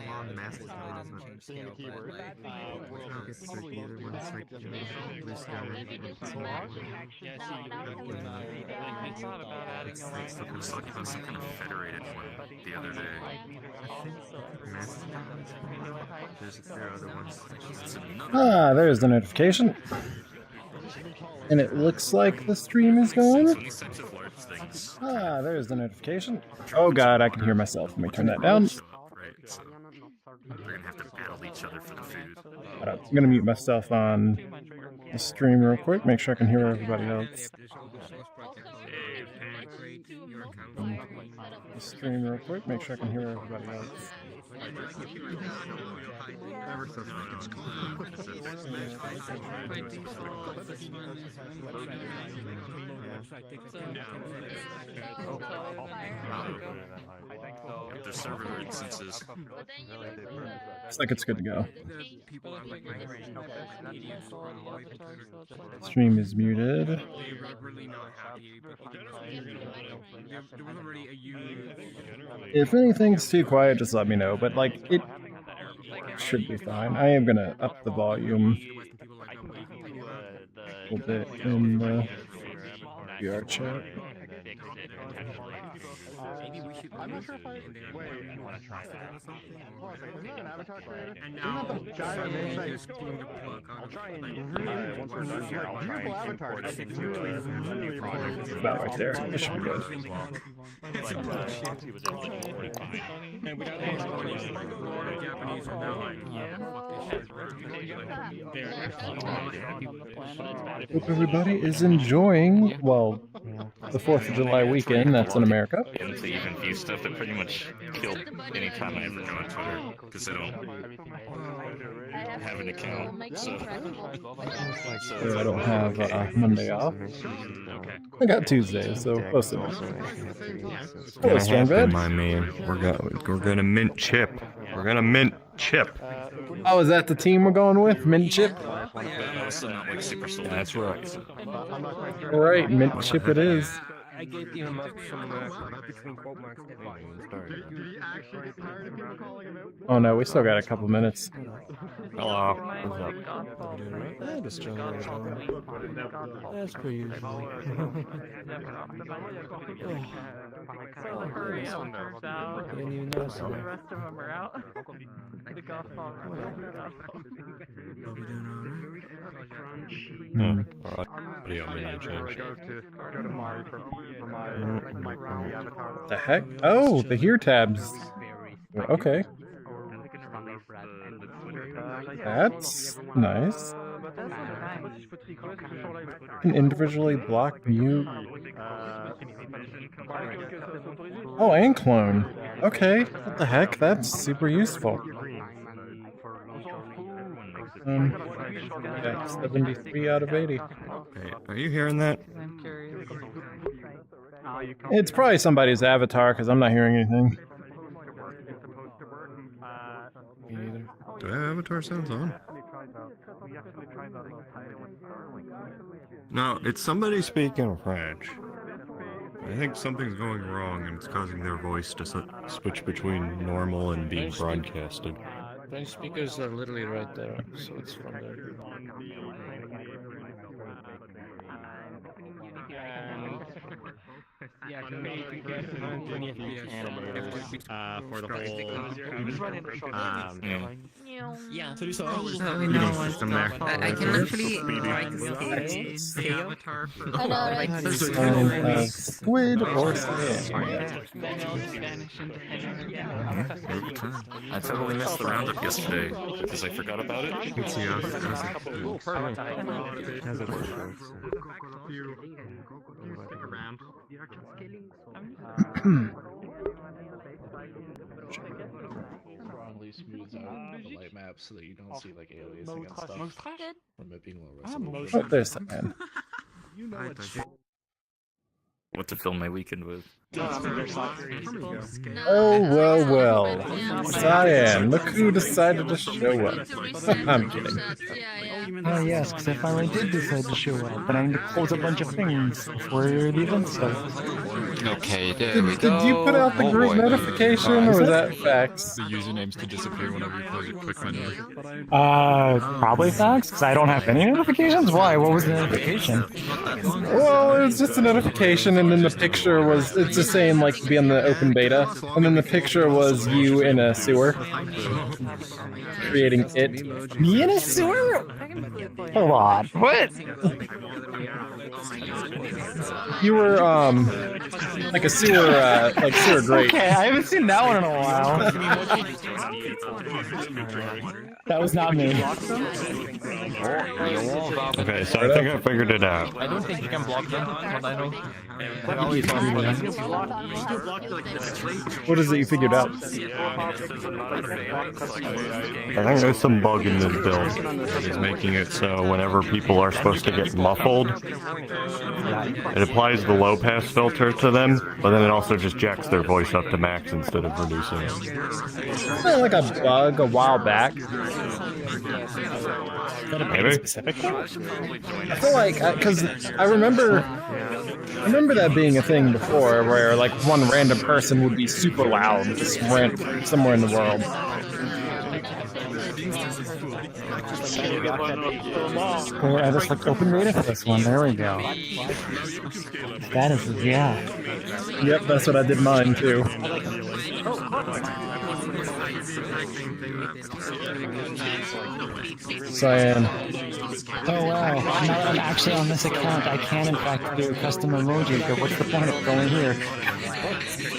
long mask doesn't change scale, keyword. It's like either one. It's like blue sky. I thought about adding a line. I was looking for some kind of federated one the other day. There are other ones. Ah, there's the notification. And it looks like the stream is going. Ah, there's the notification. Oh god, I can hear myself. Let me turn that down. They're gonna have to battle each other for the food. I'm gonna mute myself on the stream real quick, make sure I can hear everybody else. The stream real quick, make sure I can hear everybody else. The server instances. Looks like it's good to go. Stream is muted. If anything's too quiet, just let me know. But like, it should be fine. I am gonna up the volume a little bit in the VRChat. I'm not sure if I want to try that. An avatar creator? And now I'll try and once we're done here, I'll try and import it into a new project. About right there. It should be good. Hope everybody is enjoying, well, the 4th of July weekend. That's in America. And the even view stuff that pretty much killed any time I ever go on Twitter because I don't have an account. So I don't have Monday off. I got Tuesday, so close enough. Hello, Stormbed. My man, we're gonna mint chip. We're gonna mint chip. Oh, is that the team we're going with? Mint Chip? That's right. Alright, Mint Chip it is. I gave him up from between quote marks. Oh no, we still got a couple minutes. Hello. What's up? Just chilling. That's pretty usual. Hurry up, turns out. The rest of them are out. The golf ball. The heck? Oh, the here tabs. Okay. That's nice. You can individually block, mute. Oh, and clone. Okay. What the heck? That's super useful. Yeah, 73 out of 80. Hey, are you hearing that? I'm curious. It's probably somebody's avatar because I'm not hearing anything. Me neither. Do that avatar sounds on? No, it's somebody speaking French. I think something's going wrong and it's causing their voice to switch between normal and being broadcasted. French speakers are literally right there, so it's from there. Yeah, for the whole Yeah. So I can actually the avatar for Squid or sand? I totally missed the roundup yesterday because I forgot about it. strongly smooths out the light map so that you don't see like aliasing and stuff from it being low resolution. Oh, there's the man. What to fill my weekend with? Oh, well. Cyan, look who decided to show up. I'm kidding. Oh, yes, because I finally did decide to show up, but I need to close a bunch of things before the event starts. Okay, there we go. Did you put out the group notification, or was that facts? The usernames to disappear whenever you close a quick menu. Probably facts, because I don't have any notifications. Why? What was the notification? Well, it was just a notification, and then the picture was, it's just saying, like, be on the open beta, and then the picture was you in a sewer. Creating it. Me in a sewer? Hold on. What? You were, like a sewer, sewer grate. Okay, I haven't seen that one in a while. That was not me. Okay, so I think I figured it out. I don't think you can block them, but I know. What is it you figured out? I think there's some bug in this build. It's making it so whenever people are supposed to get muffled, it applies the low pass filter to them, but then it also just jacks their voice up to max instead of reducing it. Wasn't there like a bug a while back? Maybe? Specific one? I feel like, because I remember that being a thing before, where like one random person would be super loud, just somewhere in the world. Well, I just looked open beta for this one. There we go. Status is yeah. Yep, that's what I did mine too. Cyan. Oh wow, now that I'm actually on this account, I can in fact do a custom emoji, but what's the point of going here?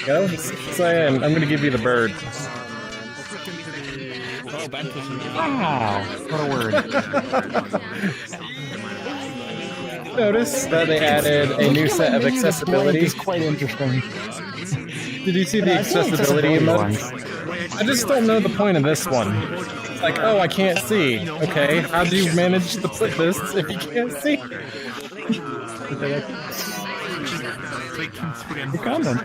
Go, Cyan, I'm gonna give you the bird. Wow, what a word. Notice that they added a new set of accessibility. It's quite interesting. Did you see the accessibility emote? I just don't know the point of this one. It's like, oh, I can't see. Okay, how do you manage to put this if you can't see? Comment.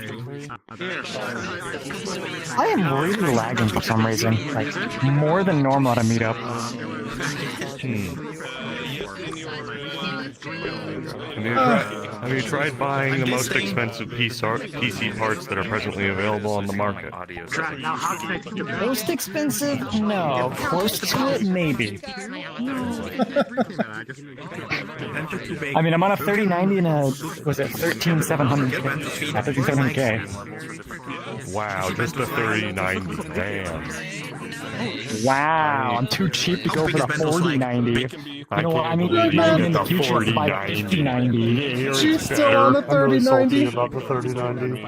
I am really lagging for some reason, like more than normal at a meetup. Have you tried buying the most expensive PC parts that are presently available on the market? Most expensive? No. Close to it? Maybe. I mean, I'm on a 3090 and a, was it 13700K? 13700K. Wow, just a 3090, damn. Wow, I'm too cheap to go for the 4090. You know what, I mean, maybe in the future I'll buy 5090. She's still on the 3090? About the 3090.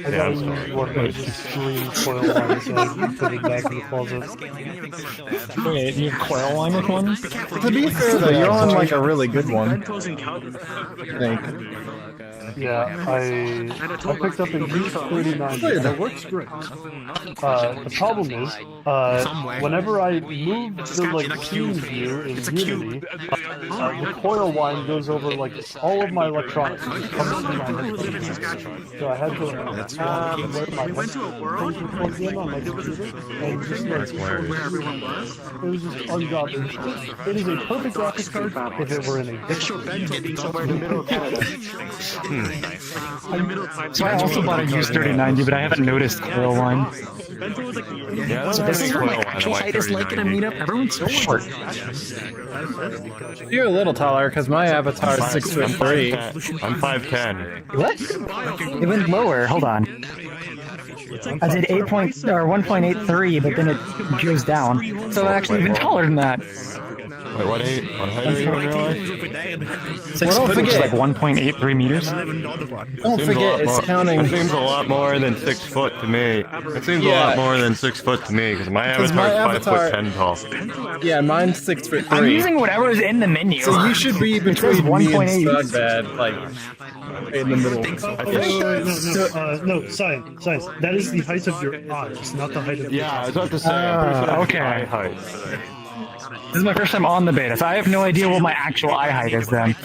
I got one that just 3 coil lines, so I put it back in the closet. Wait, you have coil line with one? To be fair though, you're on like a really good one. I think. Yeah, I picked up a used 3090. That works great. The problem is, whenever I move the like scene view in Unity, the coil line goes over like all of my electronics. It comes through my headphones. So I had to let my headphones plug in on my computer, and just like it was just ungodly. It is a perfect graphics card if it were in a So I also bought a used 3090, but I haven't noticed coil line. Yeah, So this is what my actual height is like in a meetup. Everyone's so short. You're a little taller because my avatar is 6'3". I'm 5'10". What? It went lower. Hold on. I did 1.83, but then it goes down. So I'm actually even taller than that. Wait, what height are you in real life? 6 foot, which is like 1.83 meters. Don't forget, it's counting. It seems a lot more than 6 foot to me. It seems a lot more than 6 foot to me, because my avatar is 5'10" tall. Yeah, mine's 6'3". I'm using whatever is in the menu. So you should be between me and Stugbad, like, in the middle. No, science. That is the height of your eyes, not the height of your I was about to say, I'm pretty sure that's okay. eye height. This is my first time on the beta, so I have no idea what my actual eye height is then.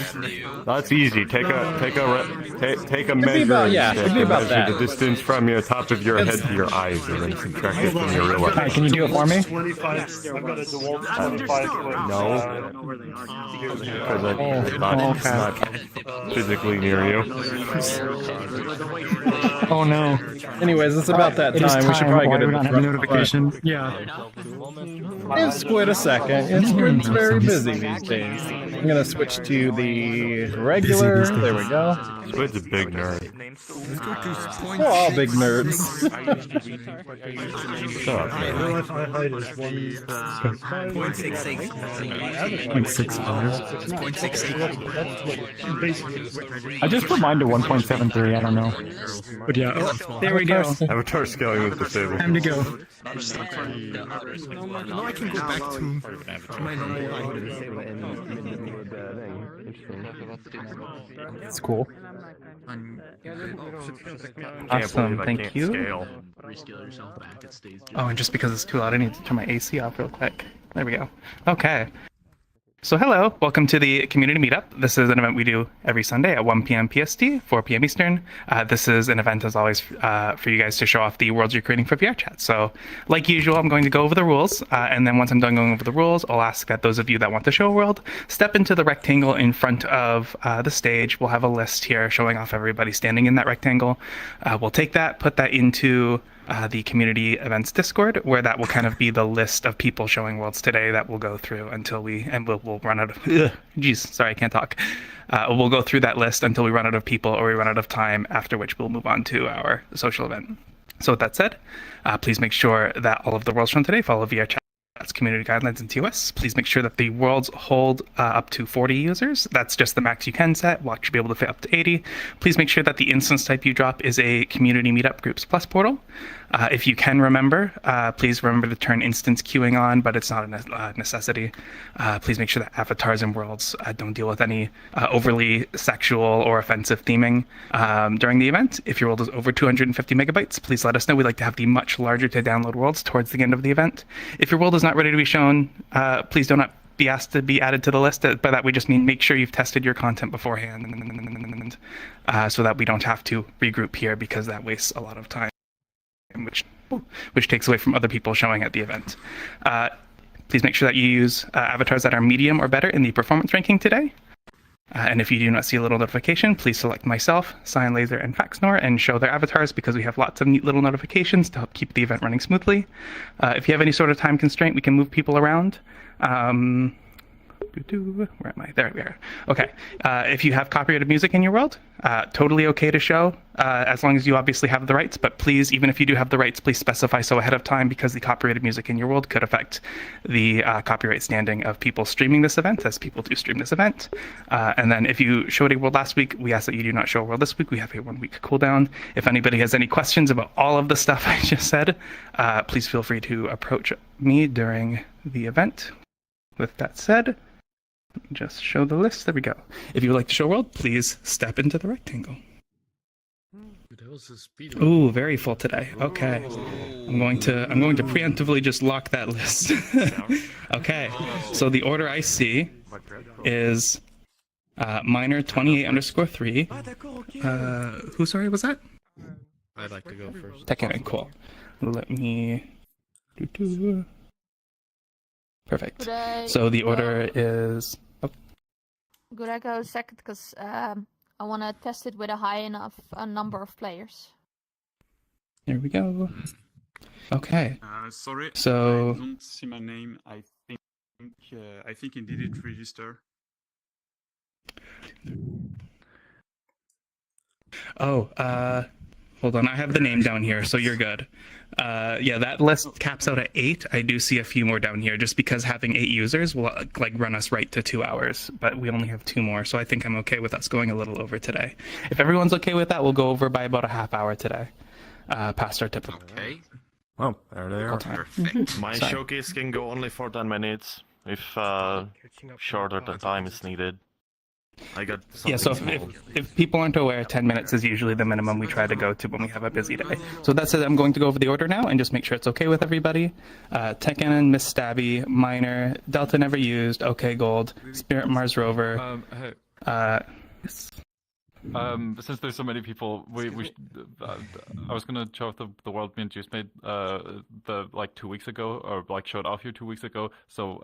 That's easy. Take a measure. It'd be about that. The distance from your top of your head to your eyes, and then subtract it from your real life. Alright, can you do it for me? 25. I've got a DeWalt 25 foot. No. Because it's not physically near you. Oh no. Anyways, it's about that time. We should probably go to the front. notification. Yeah. Give Squid a second. Squid's very busy these days. I'm gonna switch to the regular. There we go. Squid's a big nerd. We're all big nerds. Shut up, man. Real life eye height is 1.65. I just put mine to 1.73, I don't know. But yeah, there we go. Avatar scaling is disabled. Time to go. No, I can go back to my normal height. It's cool. Awesome, thank you. Oh, and just because it's too loud, I need to turn my AC off real quick. There we go. Okay. So hello, welcome to the community meetup. This is an event we do every Sunday at 1 p.m. PST, 4 p.m. Eastern. This is an event, as always, for you guys to show off the worlds you're creating for VRChat. So, like usual, I'm going to go over the rules, and then once I'm done going over the rules, I'll ask that those of you that want to show a world step into the rectangle in front of the stage. We'll have a list here showing off everybody standing in that rectangle. We'll take that, put that into the community events Discord, where that will kind of be the list of people showing worlds today that we'll go through until we'll run out of sorry, I can't talk. We'll go through that list until we run out of people or we run out of time, after which we'll move on to our social event. So with that said, please make sure that all of the worlds from today follow VRChat community guidelines and TOS. Please make sure that the worlds hold up to 40 users. That's just the max you can set. We'll actually be able to fit up to 80. Please make sure that the instance type you drop is a community meetup groups plus portal. If you can remember, please remember to turn instance queuing on, but it's not a necessity. Please make sure that avatars and worlds don't deal with any overly sexual or offensive theming during the event. If your world is over 250 megabytes, please let us know. We'd like to have the much larger to download worlds towards the end of the event. If your world is not ready to be shown, please do not be asked to be added to the list. By that we just mean make sure you've tested your content beforehand, so that we don't have to regroup here, because that wastes a lot of time, which takes away from other people showing at the event. Please make sure that you use avatars that are medium or better in the performance ranking today. And if you do not see a little notification, please select myself, Cyan Laser, and Faxnor and show their avatars, because we have lots of neat little notifications to help keep the event running smoothly. If you have any sort of time constraint, we can move people around. Where am I? There we are. Okay. If you have copyrighted music in your world, totally okay to show, as long as you obviously have the rights. But please, even if you do have the rights, please specify so ahead of time, because the copyrighted music in your world could affect the copyright standing of people streaming this event, as people do stream this event. And then if you showed a world last week, we ask that you do not show a world this week. We have a 1 week cooldown. If anybody has any questions about all of the stuff I just said, please feel free to approach me during the event. With that said, just show the list. There we go. If you would like to show a world, please step into the rectangle. Ooh, very full today. Okay. I'm going to preemptively just lock that list. Okay. So the order I see is minor 28_3. Who sorry was that? I'd like to go first. Techanon, cool. Let me Perfect. So the order is Could I go second? Because I want to test it with a high enough number of players. There we go. Okay. Sorry, so I don't see my name. I think indeed it register. Oh, hold on. I have the name down here, so you're good. Yeah, that list caps out at 8. I do see a few more down here, just because having 8 users will run us right to 2 hours, but we only have 2 more, so I think I'm okay with us going a little over today. If everyone's okay with that, we'll go over by about a half hour today, past our typical. Okay. Well, there they are. Perfect. My showcase can go only for 10 minutes, if shorter the time is needed. I got Yeah, so if people aren't aware, 10 minutes is usually the minimum we try to go to when we have a busy day. So that said, I'm going to go over the order now and just make sure it's okay with everybody. Techanon, MissStabby, Miner, Delta Never Used, okgold, Spiritmarsrover. Yes. Since there's so many people, I was gonna show off the world me and Juice made like 2 weeks ago, or like showed off here 2 weeks ago. So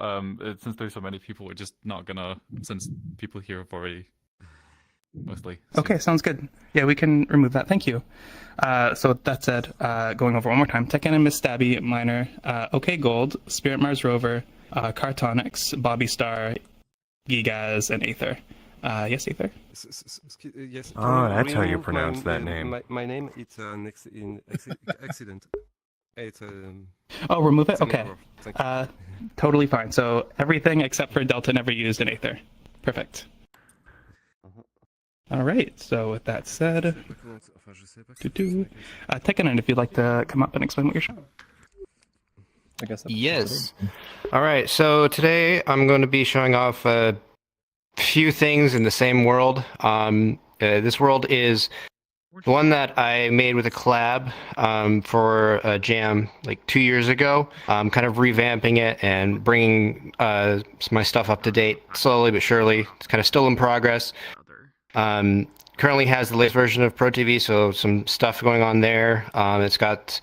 since there's so many people, we're just not gonna, since people here have already mostly. Okay, sounds good. Yeah, we can remove that. Thank you. So that said, going over one more time: Techanon, MissStabby, Miner, okgold, Spiritmarsrover, Cartonics, BobyStar, Geegaz, and Aether. Yes, Aether? Yes. Oh, that's how you pronounce that name. My name is an accident. It's Oh, remove it? Okay. Totally fine. So everything except for Delta Never Used and Aether. Perfect. All right. So with that said, Techanon, if you'd like to come up and explain what you're showing. I guess. Yes. All right. So today I'm going to be showing off a few things in the same world. This world is the one that I made with a collab for a jam like 2 years ago. I'm kind of revamping it and bringing my stuff up to date slowly but surely. It's kind of still in progress. Currently has the latest version of ProTV, so some stuff going on there. It's got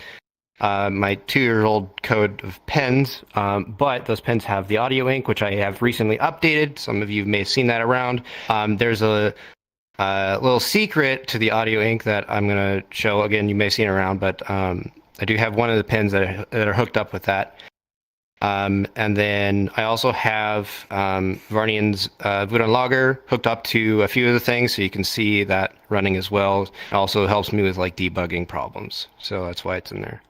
my 2-year-old code of pens, but those pens have the audio ink, which I have recently updated. Some of you may have seen that around. There's a little secret to the audio ink that I'm going to show. Again, you may have seen it around, but I do have one of the pens that are hooked up with that. And then I also have Varnian's Voodoo Logger hooked up to a few of the things, so you can see that running as well. It also helps me with like debugging problems, so that's why it's in there.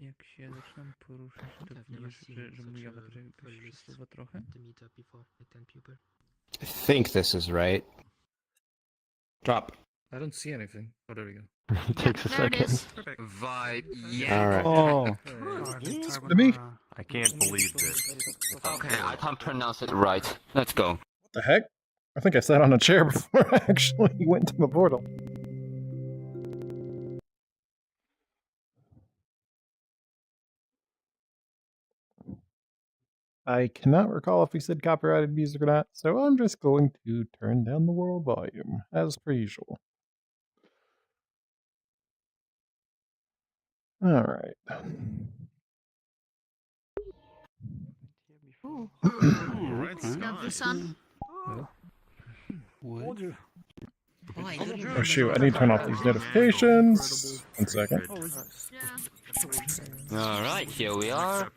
Jak się zaczynam poruszać, to wiesz, że mój awatar jakby się przesuwa trochę? I think this is right. Drop. I don't see anything. Oh, there we go. It takes a second. Vybe Ynk. All right. Oh. To me? I can't believe this. Okay, I can't pronounce it right. Let's go. What the heck? I think I sat on a chair before I actually went to the portal. I cannot recall if we said copyrighted music or not, so I'm just going to turn down the world volume, as per usual. Alright. Ooh. Alright, Lovely sun. Oh shoot, I need to turn off these notifications. 1 second. Alright, here we are.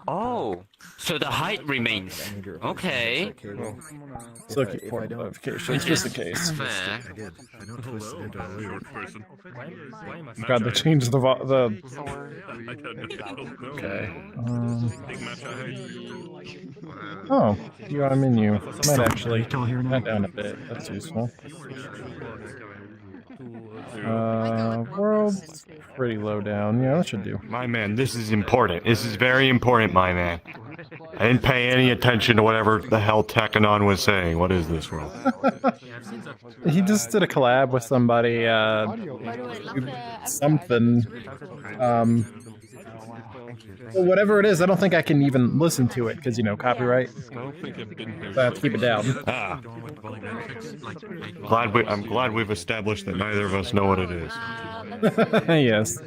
Oh, so the height remains. Okay. So keep portal notifications just in case. Fair. God, they changed the okay. Oh, you got a menu. Might actually turn that down a bit. That's useful. World's pretty low down. Yeah, that should do. My man, this is important. This is very important, my man. I didn't pay any attention to whatever the hell Techanon was saying. What is this world? He just did a collab with somebody, something, well, whatever it is, I don't think I can even listen to it, because, you know, copyright. So I have to keep it down. Ah. I'm glad we've established that neither of us know what it is. Yes.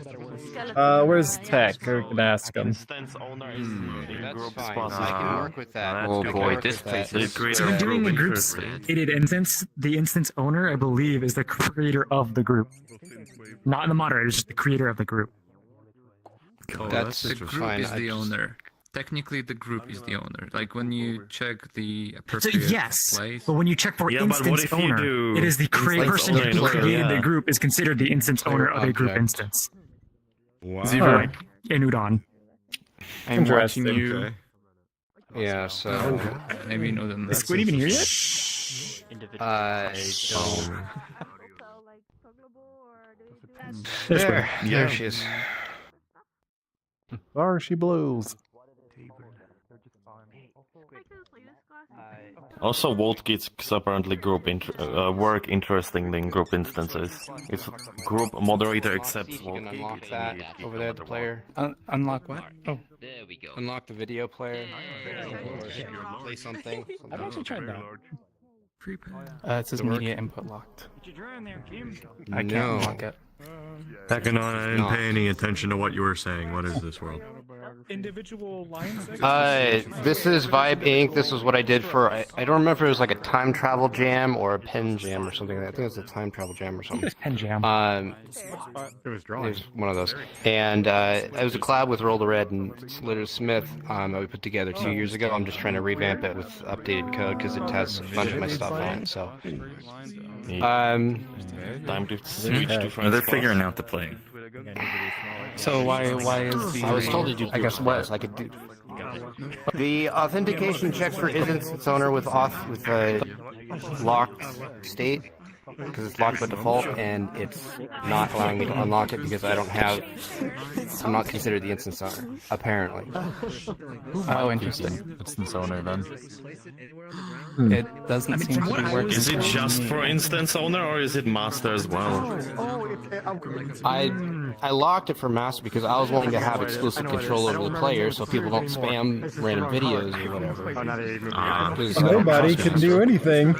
Where's Tech? We can ask him. That's fine. I can work with that. Oh boy, this place is So when doing the group's created instance, the instance owner, I believe, is the creator of the group. Not the moderator, it's just the creator of the group. That's the group fine. is the owner. Technically, the group is the owner. Like when you check the So appropriate yes, place. but when you check for instance owner, it is the person who created the group is considered the instance owner of a group instance. Wow. Zero, like Inudon. I'm watching you. Yeah, so... Maybe you know them. Is Squid even here yet? I don't. There, There she is. Varshy Blues. Also, Volt gets apparently work interestingly in group instances. It's group moderator accepts You Volt can unlock that over there, the player. Unlock what? Oh. There we go. Unlock the video player. Play something. I've actually tried that. It says media input locked. I can't No. unlock it. Techanon, I didn't pay any attention to what you were saying. What is this world? Individual lines? This is Vybe Ynk. This was what I did for. I don't remember if it was like a time travel jam or a pen jam or something. I think it was a time travel jam or something. It was pen jam. It was drawing. It was one of those. And it was a collab with Roll the Red and Slitter Smith that we put together 2 years ago. I'm just trying to revamp it with updated code because it has a bunch of my stuff on it. So, time to switch to front. They're figuring out the play. So why is the? I was told to do. I guess what I could do. The authentication checks for instance owner with locked state because it's locked by default, and it's not allowing me to unlock it because I don't have. I'm not considered the instance owner, apparently. Oh, interesting. Instance owner then. It doesn't seem to be working. Is it just for instance owner or is it master as well? I locked it for master because I was wanting to have exclusive control over the player so people don't spam random videos or whatever. Nobody can do anything.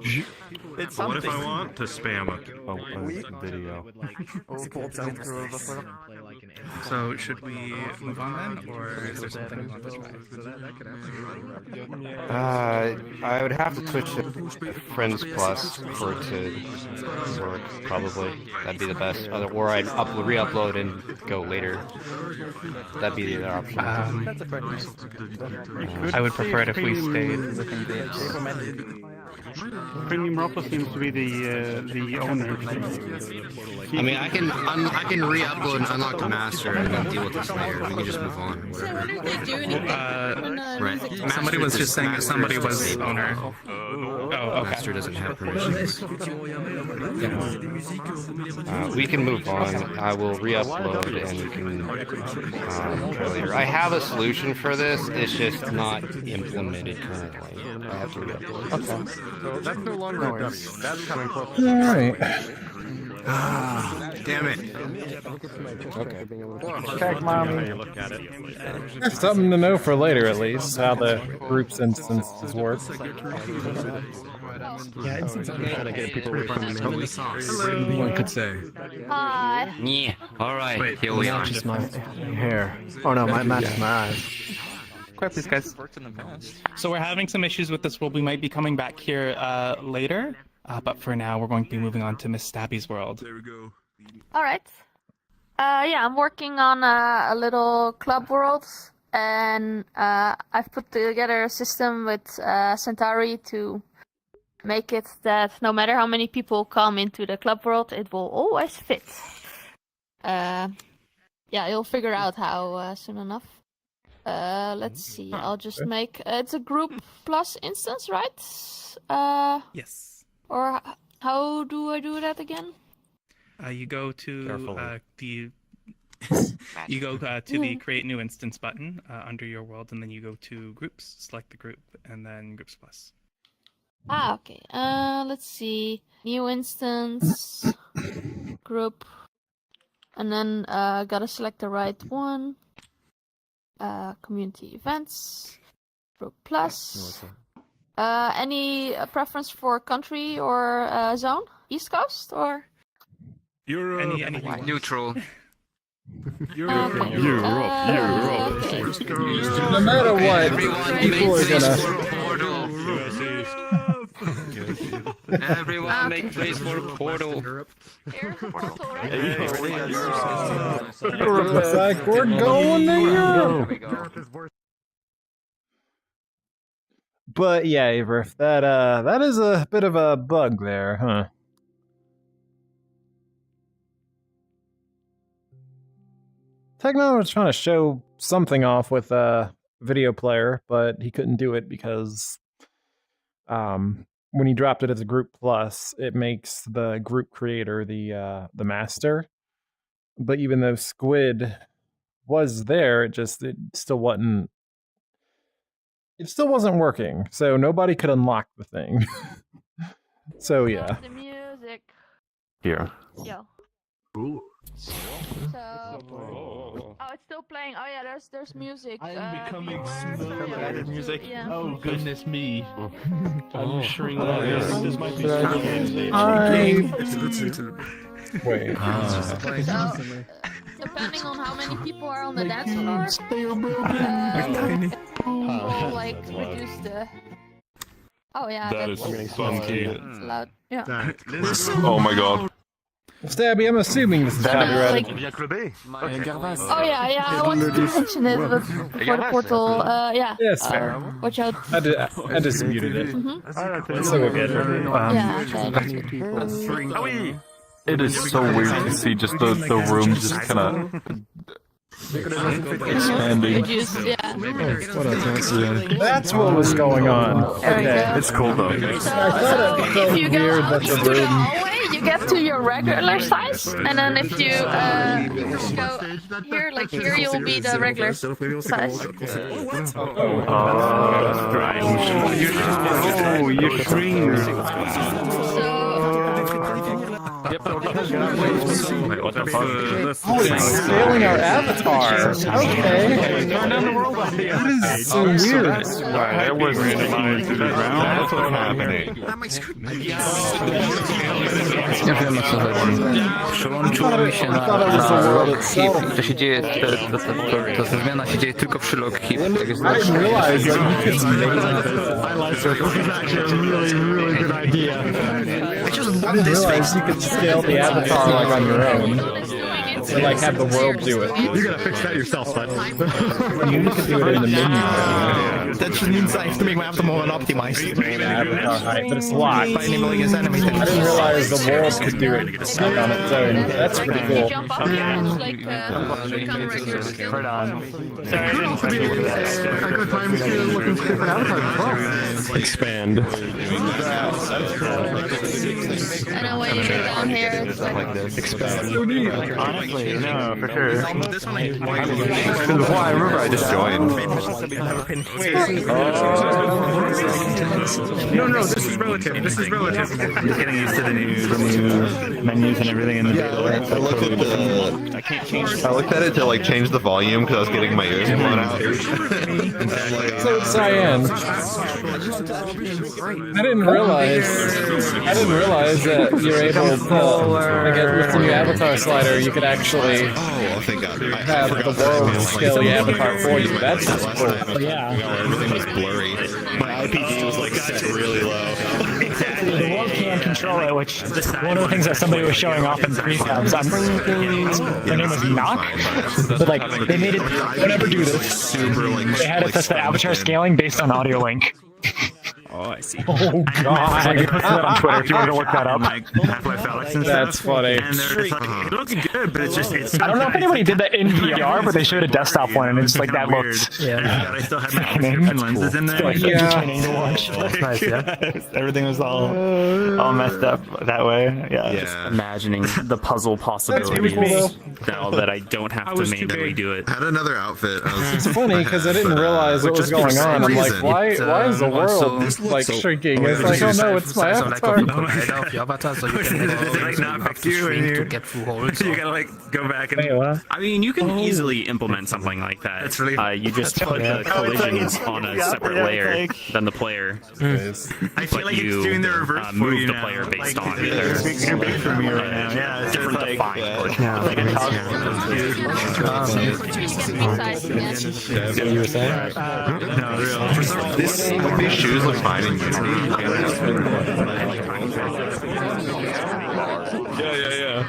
What if I want to spam a video? So should we move on then, or is there something we want to try? I would have to switch to Friends Plus for it to work, probably. That'd be the best. Or I'd re-upload and go later. That'd be the other option. I would prefer it if we stayed within groups. Premium Ropa seems to be the owner. I mean, I can re-upload and unlock the master and then deal with this later. We can just move on. Right. Somebody was just saying that somebody was owner. Oh, okay. Master doesn't have permissions. We can move on. I will re-upload and we can try later. I have a solution for this. It's just not implemented currently. I have to re-upload. Okay. So that's no longer done. That's coming close. Alright. Damn it. Okay. Check, mommy. Something to know for later, at least, how the group's instances work. Yeah, instance owner Trying to get people away from me. Hello. One could say. Hi. Yeah. All right. Here we are. Matches my hair. Oh no, my matches my eyes. Quiet, please, guys. So we're having some issues with this world. We might be coming back here later, but for now, we're going to be moving on to MissStabby's world. There we go. All right. Yeah, I'm working on a little club world, and I've put together a system with Centauri to make it that no matter how many people come into the club world, it will always fit. Yeah, you'll figure out how soon enough. Let's see. I'll just make it's a group plus instance, right? Yes. Or how do I do that again? You go to the create new instance button under your world, and then you go to groups, select the group, and then groups plus. Ah, okay. Let's see. New instance, group, and then gotta select the right one. Community events, group plus. Any preference for country or zone? East Coast or? Europe. Any Neutral. Europe. Okay. Europe. No matter what, people are gonna. Everyone make place for portal. Looks like we're going to Europe. But yeah, Averif, that is a bit of a bug there, huh? Techanon was trying to show something off with a video player, but he couldn't do it because when you dropped it as a group plus, it makes the group creator the master. But even though Squid was there, it still wasn't. It still wasn't working, so nobody could unlock the thing. So yeah. The music. Here. Yo. Ooh. So. Oh, it's still playing. Oh yeah, there's music. I am becoming added music. Yeah. Oh goodness me. I'm shrinking. This might be Wait. So, depending on how many people are on the dance floor, will like reduce the. Oh yeah, That is funky. It's loud. Yeah. Oh my god. Stabby, I'm assuming this is copyrighted. Oh yeah, I wanted to mention it, but for the portal, yeah. Yes, watch out. I disputed it. It's so good. Yeah. It is so weird to see just the room just kind of expanding. That's what was going on. Okay. It's cool though. So, if you go out into the hallway, you get to your regular size, and then if you go here, like here, you'll be the regular size. Oh, you're free. Wait, what the fuck? Oh, it's scaling our avatar. Okay. That is so weird. That was randomized to the ground. That's what's happening. Przełączyło się na log hip. To się dzieje, to zmiana się dzieje tylko przy log hip. Tak jest I didn't realize that you could really good idea. I didn't realize you could scale the avatar like on your own. Or like have the world do it. You gotta fix that yourself, bud. You could do it in the menu. That just means I have to make my avatar more optimized. Avatar height, but it's locked. By enabling his enemies. I didn't realize the world could do it like on its own. That's pretty cool. Right on. Expand. I know when you go down here, it's like this. Expand. Honestly, no, for sure. Because before I remember I just joined. No, this is relative. This is relative. I'm just getting used to the new menus and everything in the I looked at it to like change the volume because I was getting my ears blown out. So Cyan, I didn't realize that you're able to, I guess with the new avatar slider, you could actually have the world scale the avatar for you. That's just cool. Yeah. Everything was blurry. My IPG was like set really low. The world can't control it, which one of the things that somebody was showing off in prefabs. Their name was Knock, but like they made it. Don't ever do this. They had it test the avatar scaling based on audio link. Oh, I see. Oh god! I posted that on Twitter if you want to look that up. That's funny. And they're just like, it looks good, but it's I don't know if anybody did that in VR, but they showed a desktop one, and it's like that looked. I still had my prescription lenses in there. Entertaining to watch. That's nice. Yeah. Everything was all messed up that way. Yeah. Just imagining the puzzle possibilities now that I don't have to manually do it. I had another outfit. It's funny because I didn't realize what was going on. I'm like, why is the world like shrinking? It's like, oh no, it's my avatar. So you can get through holes. You gotta like go back and. I mean, you can easily implement something like that. That's really. You just put the collisions on a separate layer than the player. I feel like it's doing the reverse for move you the now. player based on You're big for me right now. Yeah, it's different like, defined collisions. You were saying? No, real. These shoes look fine in Unity. Yeah.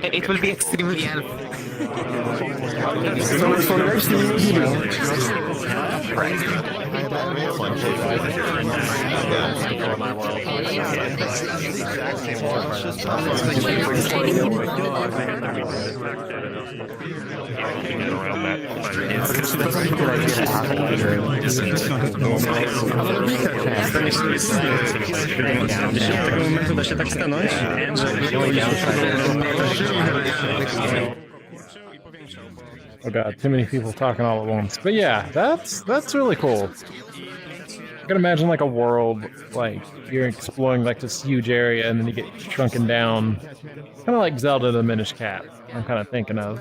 It will be extremely helpful. So it's for next Tego momentu da się tak stanąć. Oh god, too many people talking all at once. But yeah, that's really cool. I can imagine like a world like you're exploring like this huge area and then you get shrunken down, kind of like Zelda the Minish Cap. I'm kind of thinking of.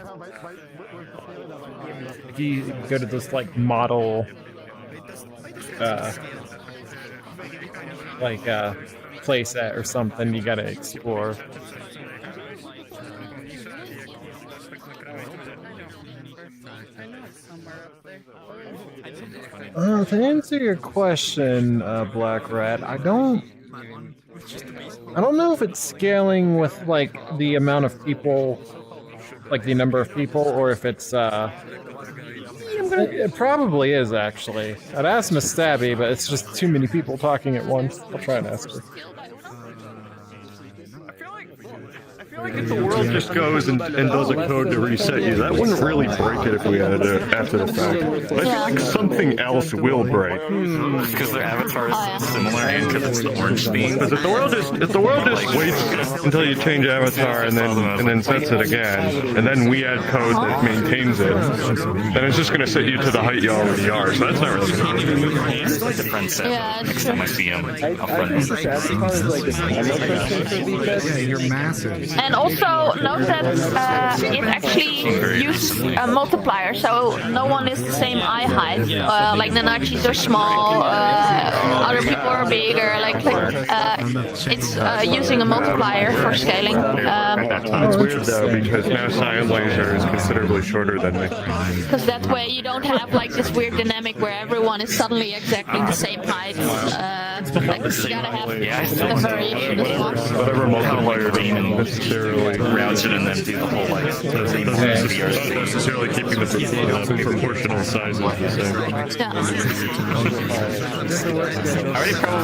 If you go to this like model, playset or something, you gotta explore. To answer your question, Black Rat, I don't know if it's scaling with like the amount of people, like the number of people, or if it's it probably is actually. I'd ask MissStabby, but it's just too many people talking at once. I'll try and ask her. Like if the world just goes and does a code to reset you, that wouldn't really break it if we added it after the fact. I feel like something else will break. Because their avatar is similar and because it's the orange theme. Because if the world just waits until you change avatar and then sets it again, and then we add code that maintains it, then it's just going to set you to the height you already are. So that's not really good. Like the friend set. Next time I see him, I'll friend him. You're massive. And also note that it actually uses a multiplier, so no one is the same eye height. Like Nanachis are small, other people are bigger. It's using a multiplier for scaling. It's weird though because now Cyan Laser is considerably shorter than me. Because that way you don't have like this weird dynamic where everyone is suddenly exactly the same height. Like you gotta have the variation as well. Whatever multiplier doesn't necessarily rounds it and then do the whole like doesn't necessarily keeping the proportional sizes the same.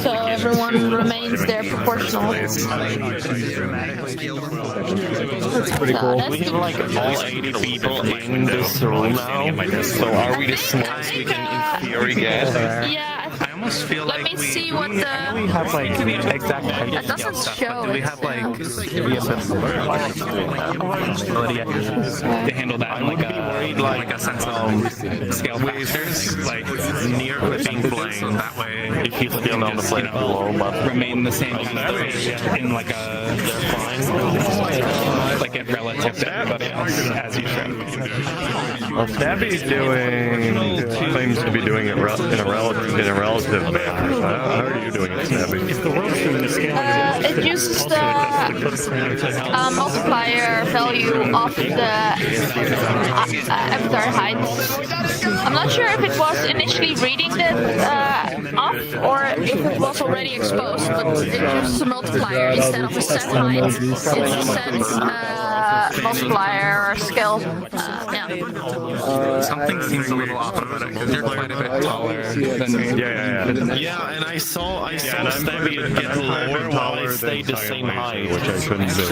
So everyone remains their proportional. That's pretty cool. We have like all 80 people in this room now, so are we the smallest we can in theory get? Yeah. I almost feel Let me see what the... we have like the exact height. It doesn't show. Do we have like to handle that in like a sense of scale factors, like near being playing that way. If you still on the plane below, but remain the same kind of in like a like a relative to everybody else as you should. Well, Stabby's claims to be doing it in a relative manner. How are you doing it, Stabby? It uses the multiplier value of the avatar height. I'm not sure if it was initially reading that off or if it was already exposed, but it uses a multiplier instead of a set height. It's a set multiplier or scale. Something seems a little off about it because you're quite a bit taller than me. Yeah, and I saw Stabby get lower while I stayed the same height, which I couldn't do.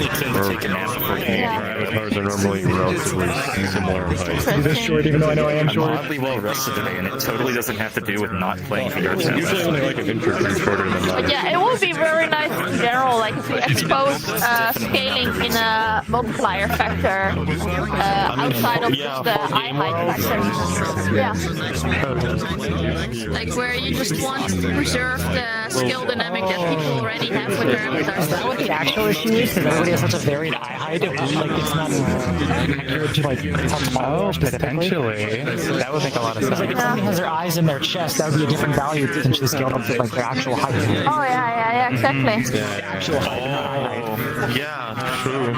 Avatars are normally relatively similar in height. This short, even though I know I am short. I'm oddly well rested today, and it totally doesn't have to do with not playing VRChat. Usually only like an inch or two shorter than that. But yeah, it would be very nice in general, like if we expose scaling in a multiplier factor outside of just the eye height factor. Yeah. Like where you just want to preserve the skill dynamic that people already have with their avatars. That would be the actual issue is because everybody has such a varied eye height. Like it's not accurate to like how small potentially. That would make a lot of sense. Like if somebody has their eyes in their chest, that would be a different value potentially scaled up to like their actual height. Oh yeah, exactly. Yeah, True.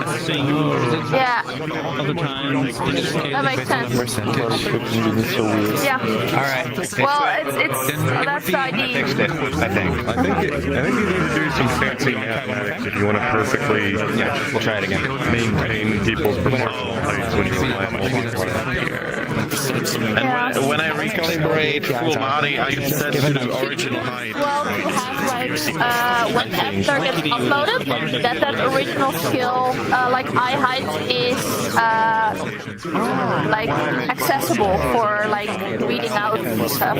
Yeah. Other times, That makes sense. Yeah. Alright. Well, that's the idea. Fixed it, I think. I think you need to do some fancy mathematics if you want to perfectly we'll try it again. maintain people's proportional heights when you apply multiple. And when I recalibrate full body, I set to the original height. Well, to have like when Avatar gets uploaded, that original skill, like eye height, is like accessible for like reading out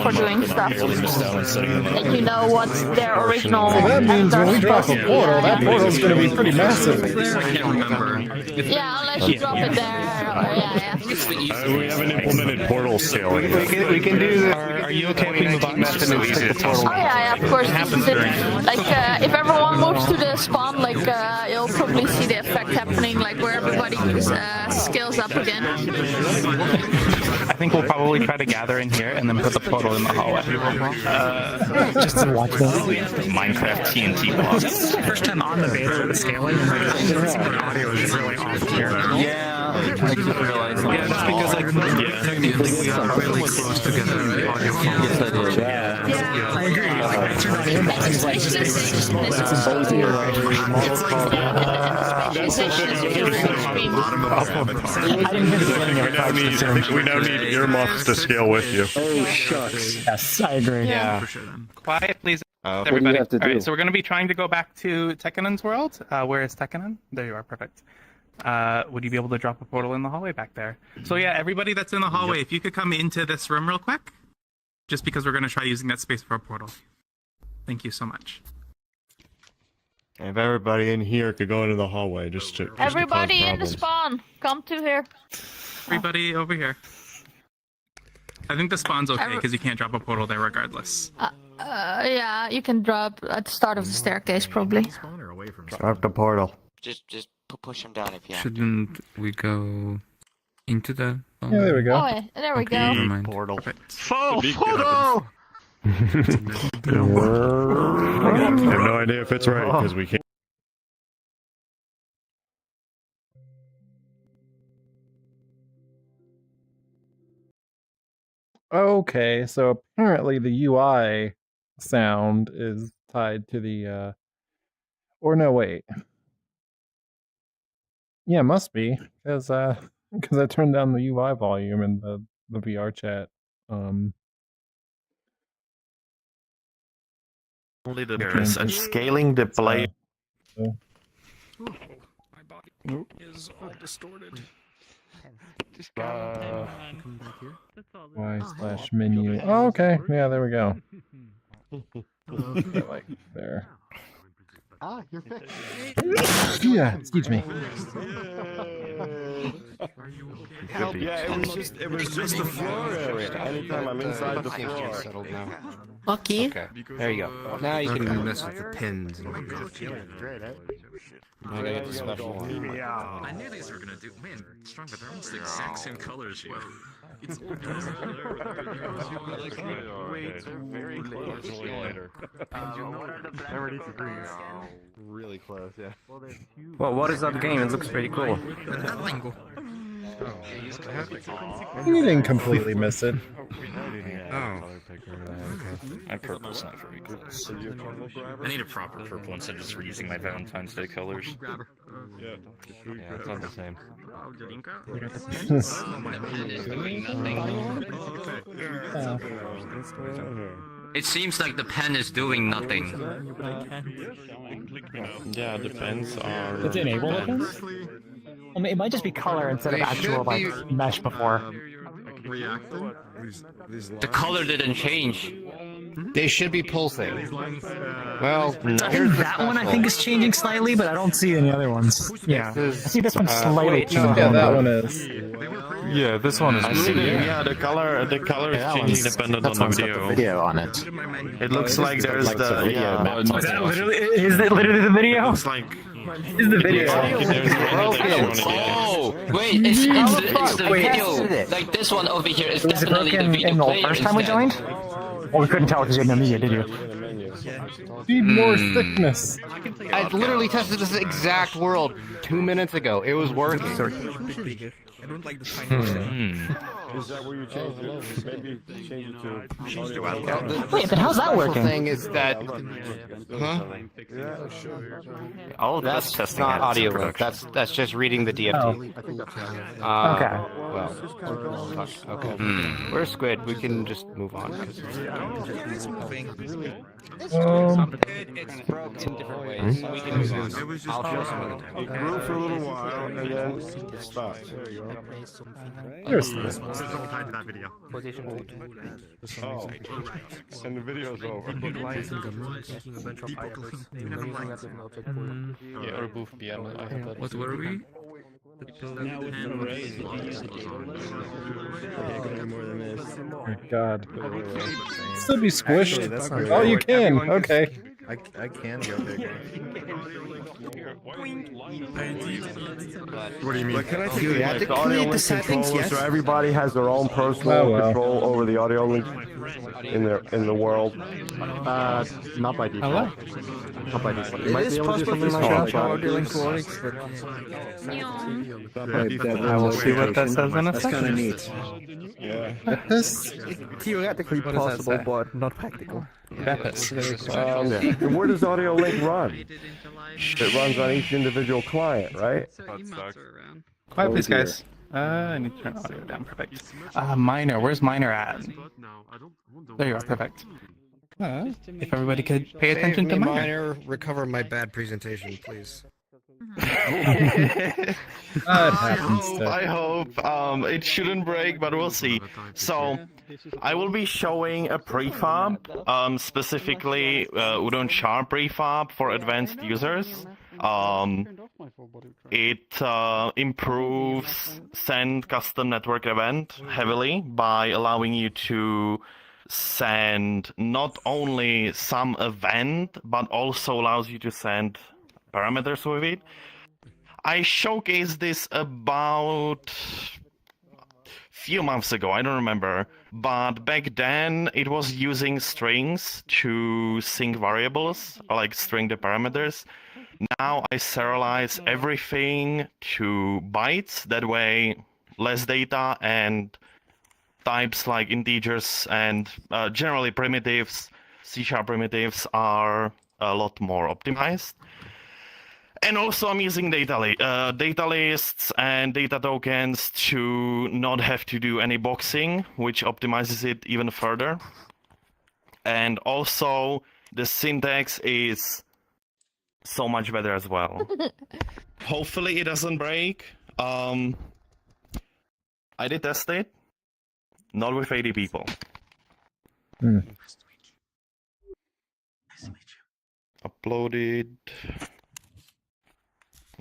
for doing stuff. And you know what's their original. So that means when we drop a portal, that portal's going to be pretty massive. I can't remember. Yeah, unless you drop it there. Yeah. We haven't implemented portal scaling. We can do the. Are you okay if we move on? Oh yeah, of course. This is it. Like if everyone moves to the spawn, like you'll probably see the effect happening, like where everybody scales up again. I think we'll probably try to gather in here and then put the portal in the hallway. Just to watch them. Minecraft TNT blocks. This is the first time on the beta with the scaling, and the audio is really off here. Yeah, I just realized. Yeah, that's because technically we are really close together in the audio phone. Yes, I did. Yeah, I agree. Like, I turned on the impact and it's like, it's Boby I think we now need earmuffs to scale with you. Oh, shucks. Yes, I agree. Yeah. Quiet, please, What do everybody. you have to All do? right, so we're going to be trying to go back to Techanon's world. Where is Techanon? There you are. Perfect. Would you be able to drop a portal in the hallway back there? So yeah, everybody that's in the hallway, if you could come into this room real quick, just because we're going to try using that space for a portal. Thank you so much. If everybody in here could go into the hallway, just to Everybody in the problems. spawn, come to here. Everybody over here. I think the spawn's okay because you can't drop a portal there regardless. Yeah, you can drop at the start of the staircase probably. Drop the portal. Just push him down if you have to. Shouldn't we go into the... Yeah, there we go. Oh, yeah, there we go. Never mind. Portal. Fall portal! I have no idea if it's right, because we can't. Okay, so apparently the UI sound is tied to the, or no, wait. Yeah, it must be, because I turned down the UI volume in the VRChat. Only the There's a scaling the play. My body is all distorted. Y/menu. Oh, okay. Yeah, there we go. Like there. Ah, you're fixed. Yeah, excuse me. Yeah, it was just the floor area. Anytime I'm inside the floor. Settled now. Okay. Okay. There you go. Now you can mess with the pins. Great, eh? I gotta get the special one. I knew these were gonna do. Man, stronger. They're almost the exact same colors here. It's all Very close. Really close, yeah. Well, what is that game? It looks pretty cool. You didn't completely miss it. My purple's not very good. I need a proper purple instead of just reusing my Valentine's Day colors. Yeah, it's not the same. It seems like the pen is doing nothing. Yeah, depends on. Did it enable the pins? Well, it might just be color instead of actual like mesh before. The color didn't change. They should be pulsing. Well, I think that one I think is changing slightly, but I don't see any other ones. Yeah, I see this one slightly changing. Yeah, that one is. Yeah, this one is. Yeah, the color is changing dependent on the video. Video on it. It looks like there's the Is that literally? Is it literally the video? It's like Is the video? Oh, wait, it's the video. Like this one over here is Was it definitely the broken video in the player first time we instead. joined? Well, we couldn't tell because you had no media, did you? Need more thickness. I literally tested this exact world 2 minutes ago. It was working. I don't like the Is that where you change it? Maybe change it to Wait, but how's that The working? thing is that, All of that's testing not adds to audio link. production. That's just reading the DFT. Okay. Well, fuck. Okay. We're Squid. We can just move on. Um, It's broken in different ways. We can move on. I'll show some other time. It grew for a little while and then it stopped. There you go. Here's this. This is all tied to that video. Oh, and the video's over. Yeah, remove BM. I have that. What were we? Oh, God. Still be squished. Oh, you can. Okay. I can go bigger. What do you mean? But can I take You have to create the settings, yes? So everybody has their own personal control over the audio link in the world. Not by default. Not by default. You might be able to do something like that. Audio link works, but I will see what that says in a That's second. kind of neat. Yeah. it's theoretically possible, but not practical. Where does audio link run? It runs on each individual client, right? Quiet, please, guys. I need to turn audio down. Perfect. Minor. Where's Minor at? There you are. Perfect. If everybody could pay attention to Minor. Recover my bad presentation, please. I hope. It shouldn't break, but we'll see. So, I will be showing a prefab, specifically Udon Char prefab for advanced users. It improves send custom network event heavily by allowing you to send not only some event, but also allows you to send parameters with it. I showcased this about few months ago, I don't remember, but back then it was using strings to sync variables, or like string the parameters. Now I serialize everything to bytes, that way less data and types like integers and generally primitives, C# primitives are a lot more optimized. And also I'm using data lists and data tokens to not have to do any boxing, which optimizes it even further. And also the syntax is so much better as well. Hopefully it doesn't break. I did test it, not with 80 people. Uploaded.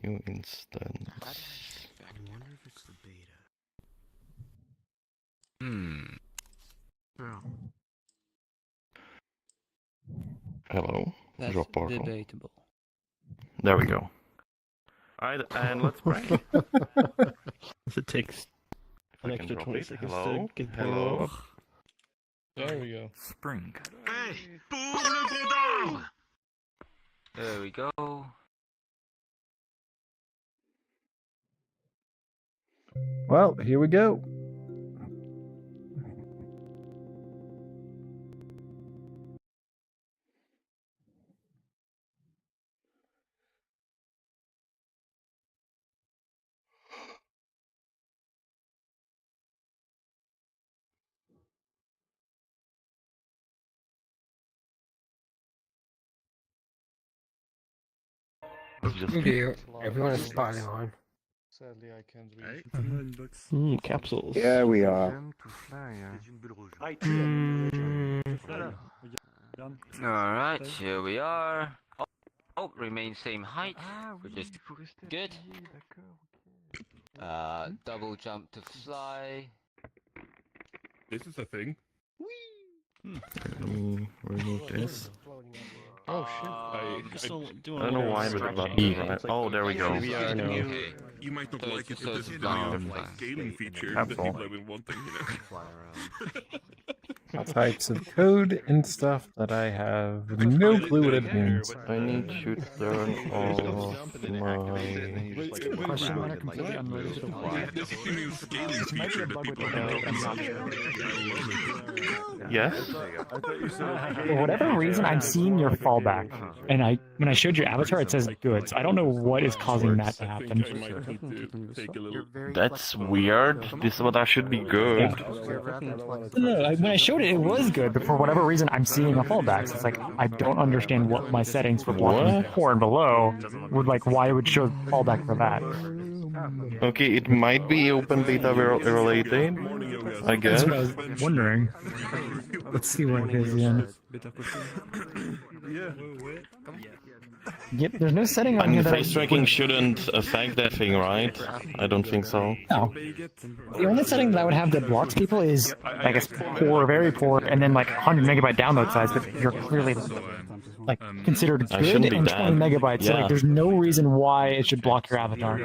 New instance. I wonder if it's the beta. Hello. That's Drop portal. debatable. There we go. Alright, and let's break. It takes an extra 20 seconds to get Hello. There we go. Spring. There we go. Well, here we go. Everyone is spotting on. Sadly, I can't read. Capsules. Yeah, we are. Alright, here we are. Oh, remain same height, which is good. Double jump to fly. This is a thing. Let me remove this. Oh shit. I don't know why, but the button right. Oh, there we go. You might not like it, but this is the scaling feature that people have been wanting, you know. types of code and stuff that I have no clue what it means. I need to turn off my... Question mark completely unrelated to why. This might be a bug with the code, I'm not sure. Yes? For whatever reason, I'm seeing your fallback. And when I showed your avatar, it says good. So I don't know what is causing that to happen. That's weird. This avatar should be good. No, when I showed it, it was good, but for whatever reason, I'm seeing a fallback. So it's like, I don't understand what my settings for blocking porn below would like, why it would show fallback for that. Okay, it might be open beta related, I guess. That's what I was wondering. Let's see what it is again. Yep, there's no setting on here that face tracking shouldn't affect that thing, right? I don't think so. No. The only setting that I would have that blocks people is, I guess, poor, very poor, and then like 100 megabyte download size, but you're clearly like considered good and 20 megabytes. So like, there's no reason why it should block your avatar.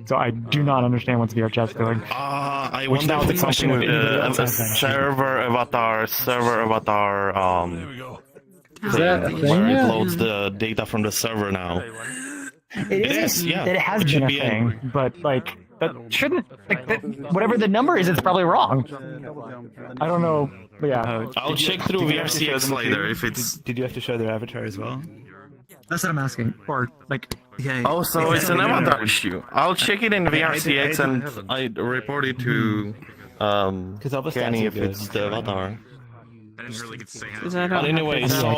So I do not understand what VRChat's doing. I wonder if it's something with server avatar, Is that a thing? where it loads the data from the server now. It is, yeah. It has been a thing, but like that shouldn't like whatever the number is, it's probably wrong. I don't know, but yeah. I'll check through VRCX later if it's. Did you have to show their avatar as well? That's what I'm asking. Or like, yeah. Oh, so it's an avatar issue. I'll check it in VRCX and I report it to Kenny if it's the avatar. Is that But anyway, so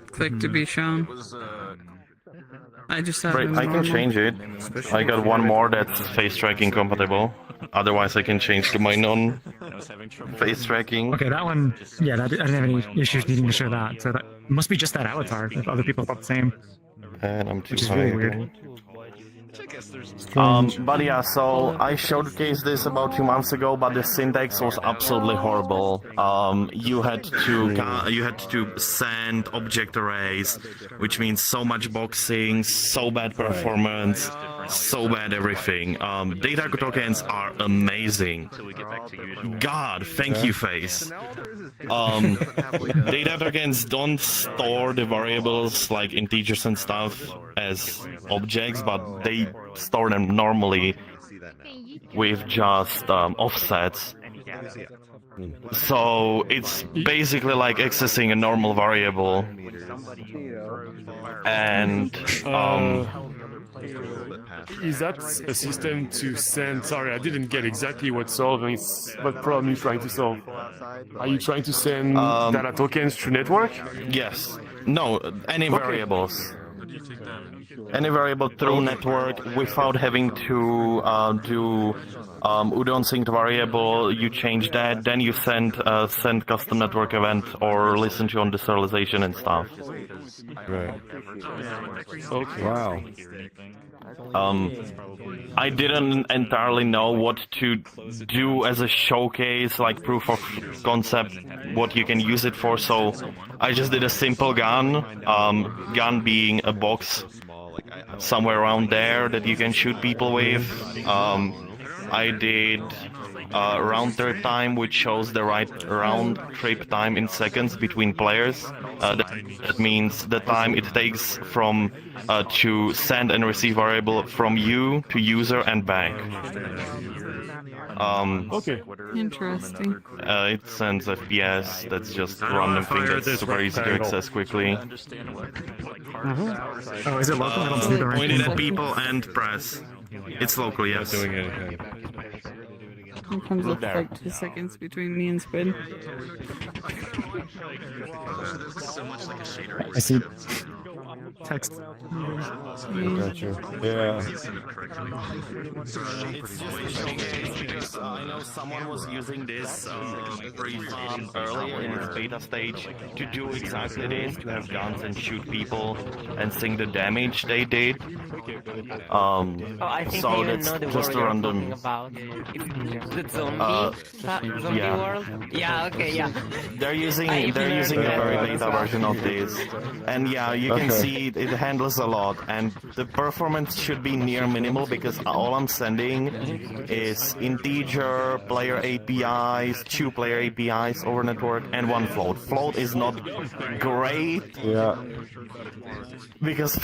click to be shown. I just have. Right, I can change it. I got one more that's face tracking compatible. Otherwise, I can change to my non-face tracking. Okay, that one. Yeah, I didn't have any issues needing to show that. So that must be just that avatar. If other people thought the same. And I'm too which is really weird. But yeah, so I showcased this about 2 months ago, but the syntax was absolutely horrible. You had to send object arrays, which means so much boxing, so bad performance, so bad everything. Data tokens are amazing. God, thank you, Face. Data tokens don't store the variables like integers and stuff as objects, but they store them normally with just offsets. So it's basically like accessing a normal variable. And is that a system to send? Sorry, I didn't get exactly what problem you're trying to solve. Are you trying to send data tokens through network? Yes. No, any variables. Any variable through network without having to do udon synced variable. You change that, then you send custom network event or listen to on deserialization and stuff. Right. Okay. Wow. I didn't entirely know what to do as a showcase, like proof of concept, what you can use it for, so I just did a simple gun, gun being a box somewhere around there that you can shoot people with. I did round trip time, which shows the right round trip time in seconds between players. That means the time it takes from to send and receive variable from you to user and back. Okay. Interesting. It sends FPS. That's just a random thing that's super easy to access quickly. Oh, is it local? I don't see the right Point it at people and press. It's local, yes. Doing anything. Here comes up like 2 seconds between me and Squid. I see. Text. Gotcha. Yeah. I know someone was using this earlier in its beta stage to do exactly this, to have guns and shoot people and sing the damage they did. I think So I that's know the just world you're random. talking about. The zombie yeah. world? Yeah, okay, yeah. They're using a very beta version of this, and yeah, you can see it handles a lot, and the performance should be near minimal because all I'm sending is integer player APIs, 2 player APIs over network, and 1 float. Float is not great. Yeah. Because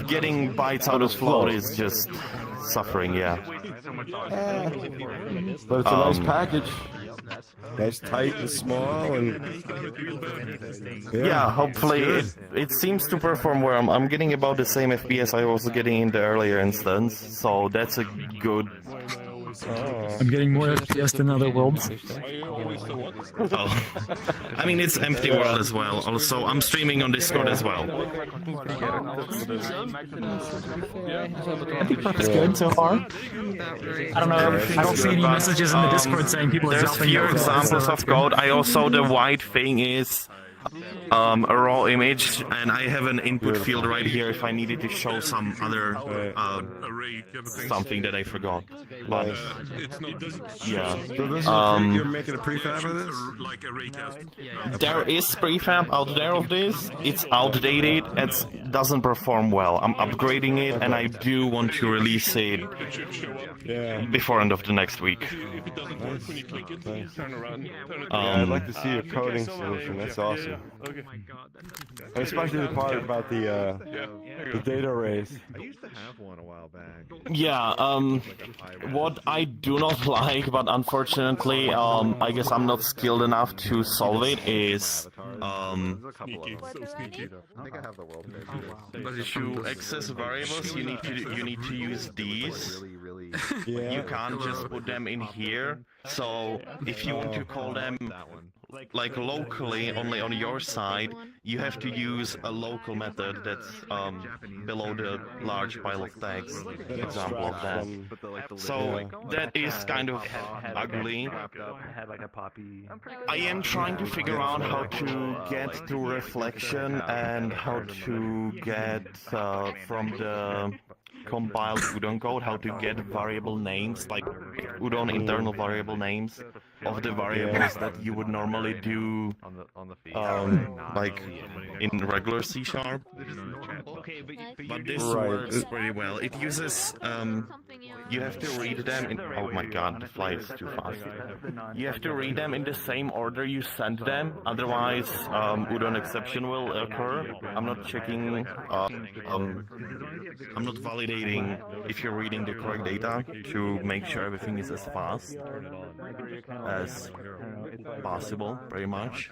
getting bytes out of float is just suffering, yeah. But it's a nice package. Nice, tight and small, and yeah, hopefully it seems to perform well. I'm getting about the same FPS I was getting in the earlier instance, so that's a good. I'm getting more FPS than other worlds. Oh. I mean, it's empty world as well. Also, I'm streaming on Discord as well. I think that's good so far. I don't know. I don't see any messages in the Discord saying people are There's few examples of code. I also, the white thing is a raw image, and I have an input field right here if I needed to show some other something that I forgot. But yeah, you're making a prefab of this? There is prefab out there of this. It's outdated. It doesn't perform well. I'm upgrading it, and I do want to release it before end of the next week. I'd like to see a coding solution. That's awesome. And especially the part about the data arrays. I used to have one a while back. Yeah, what I do not like, but unfortunately, I guess I'm not skilled enough to solve it, is to access variables, you need to use these. You can't just put them in here. So if you want to call them like locally, only on your side, you have to use a local method that's below the large pile of tags. Example of that. So that is kind of ugly. I am trying to figure out how to get to reflection and how to get from the compiled Udon code how to get variable names, like Udon internal variable names of the variables that you would normally do like in regular C#. But this works pretty well. It uses you have to read them in, oh my god, the fly is too fast. You have to read them in the same order you sent them, otherwise Udon exception will occur. I'm not checking, I'm not validating if you're reading the correct data to make sure everything is as fast as possible, pretty much.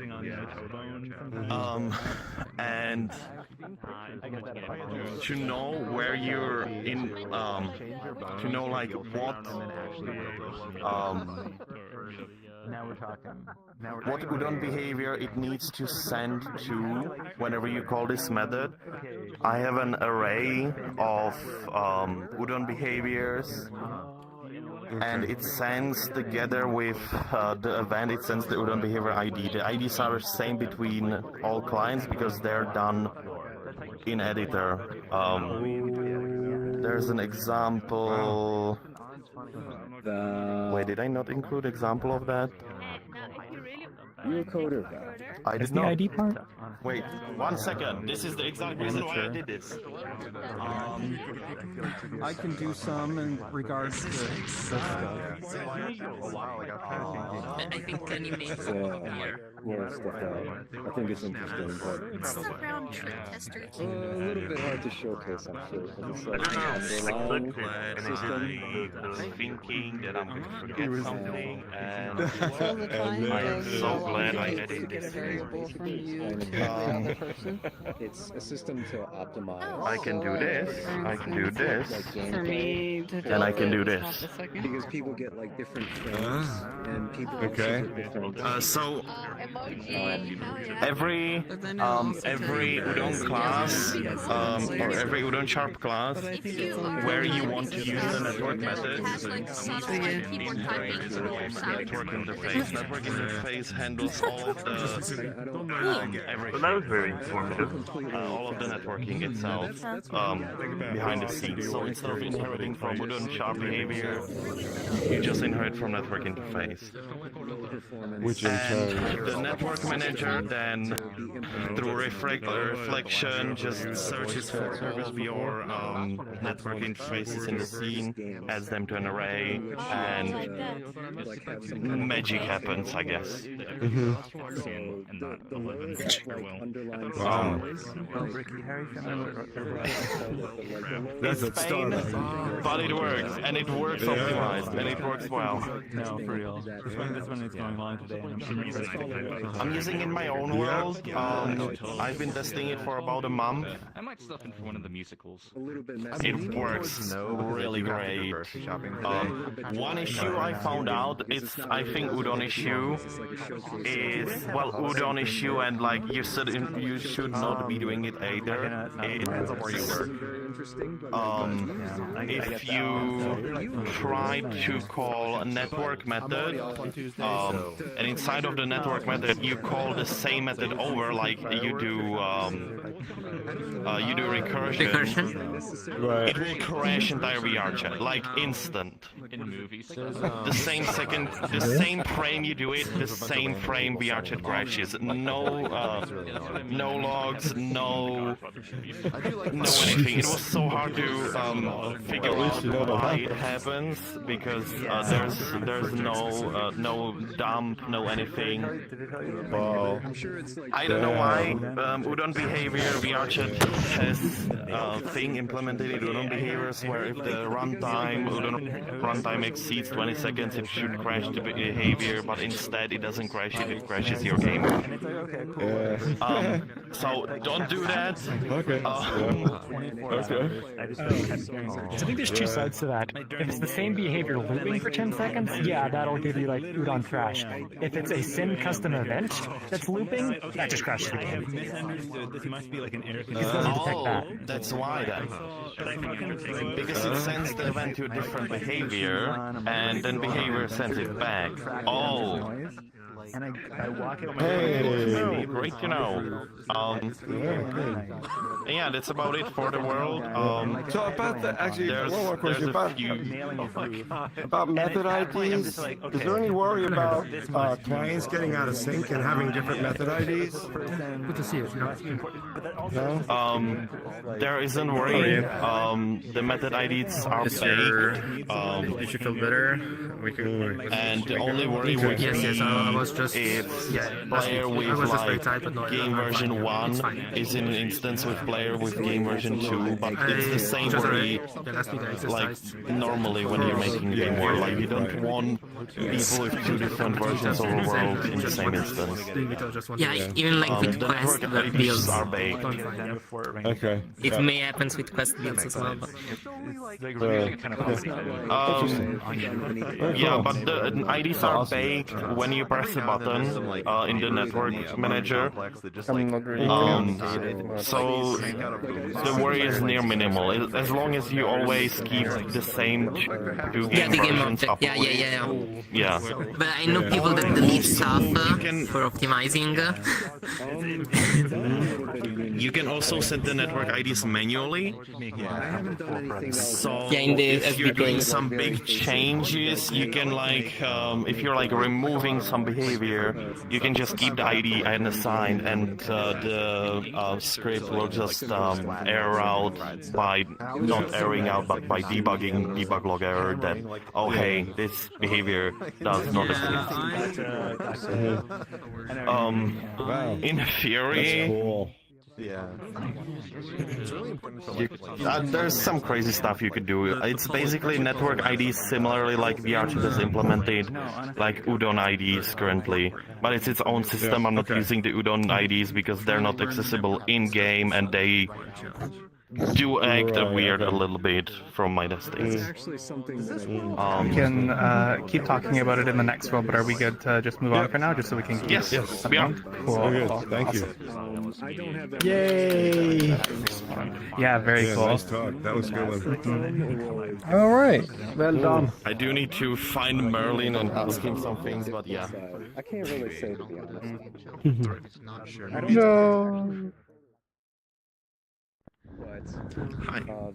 And to know where you're in, to know like what Udon behavior it needs to send to whenever you call this method. I have an array of Udon behaviors, and it sends together with the event, it sends the Udon behavior ID. The IDs are the same between all clients because they're done in editor. There's an example. Wait, did I not include example of that? You're a coder. I did the not. ID part? Wait, 1 second. This is the exact reason why I did this. I can do some in regards to I think Kenny made more stuff out. I think it's interesting, but it's the round trip tester. a little bit hard to showcase, I'm sure, because it's like I'm thinking that I'm going to forget something, and I'm so glad I added this. It's a system to optimize. I can do this, I can do this, For me to and I can do this. Because people get like different frames, and people different. So every Udon class or every Udon Sharp class where you want to use the network method, network interface. Network interface handles all of the everything. That was very informative. All of the networking itself behind the scenes. So instead of inheriting from Udon Sharp behavior, you just inherit from network interface. Which in turn, the network manager then through reflection just searches for all of your network interfaces in the scene, adds them to an array, and magic happens, I guess. That's a Spain, but it works, and it works optimized, and it works well. No, for real. This one is going long today. I'm using it in my own world. I've been testing it for about a month. I might stuff in for one of the musicals. It works really great. One issue I found out, it's I think Udon issue is, well, Udon issue, and like you should not be doing it either. If you try to call a network method, and inside of the network method you call the same method over, like you do recursion. Right. It will crash entire VRChat, like instant. In movies. The same second, the same frame you do it, the same frame VRChat crashes. No logs, no anything. It was so hard to figure out why it happens, because there's no dump, no anything. Wow. I don't know why Udon behavior VRChat has thing implemented in Udon behaviors where if the runtime exceeds 20 seconds, it should crash the behavior, but instead it doesn't crash it, it crashes your game. So don't do that. Okay. I think there's two sides to that. If it's the same behavior looping for 10 seconds, yeah, that'll give you like Udon crash. If it's a sim custom event that's looping, that just crashes the game. This must be like an error. That's why then. Because it sends the event to a different behavior, and then behavior sends it back. Oh. And I walk it. Hey, great to know. Yeah, that's about it for the world. So about the, actually, one more question about method IDs. Is there any worry about clients getting out of sync and having different method IDs? Good to see you. No? There isn't worry. The method IDs are baked. You should feel better. And the only worry would be I was just if player with like game version 1 is in an instance with player with game version 2, but it's the same worry like normally when you're making the game world. Like you don't want people with two different versions of the world in the same instance. Yeah, even like with quest builds are baked. Okay. It may happen with quest builds as well. Yeah, but the IDs are baked when you press the button in the network manager. So the worry is near minimal, as long as you always keep the same two game versions up. Yeah. But I know people that delete stuff for optimizing. You can also set the network IDs manually. So if you're doing some big changes, you can like, if you're like removing some behavior, you can just keep the ID unassigned, and the script will just error out by not erroring out, but by debugging debug log error that, oh hey, this behavior does not exist. In theory, there's some crazy stuff you could do. It's basically network IDs similarly like VRChat has implemented, like Udon IDs currently, but it's its own system. I'm not using the Udon IDs because they're not accessible in-game, and they do act weird a little bit from my testing. We can keep talking about it in the next world, but are we good to just move on for now, just so we can keep... Yes, we are. Cool. Thank you. Yay! Yeah, very cool. Nice talk. That was a good one. All right. Well done. I do need to find Merlin and ask him some things, but yeah. I can't really say, to be honest. No. But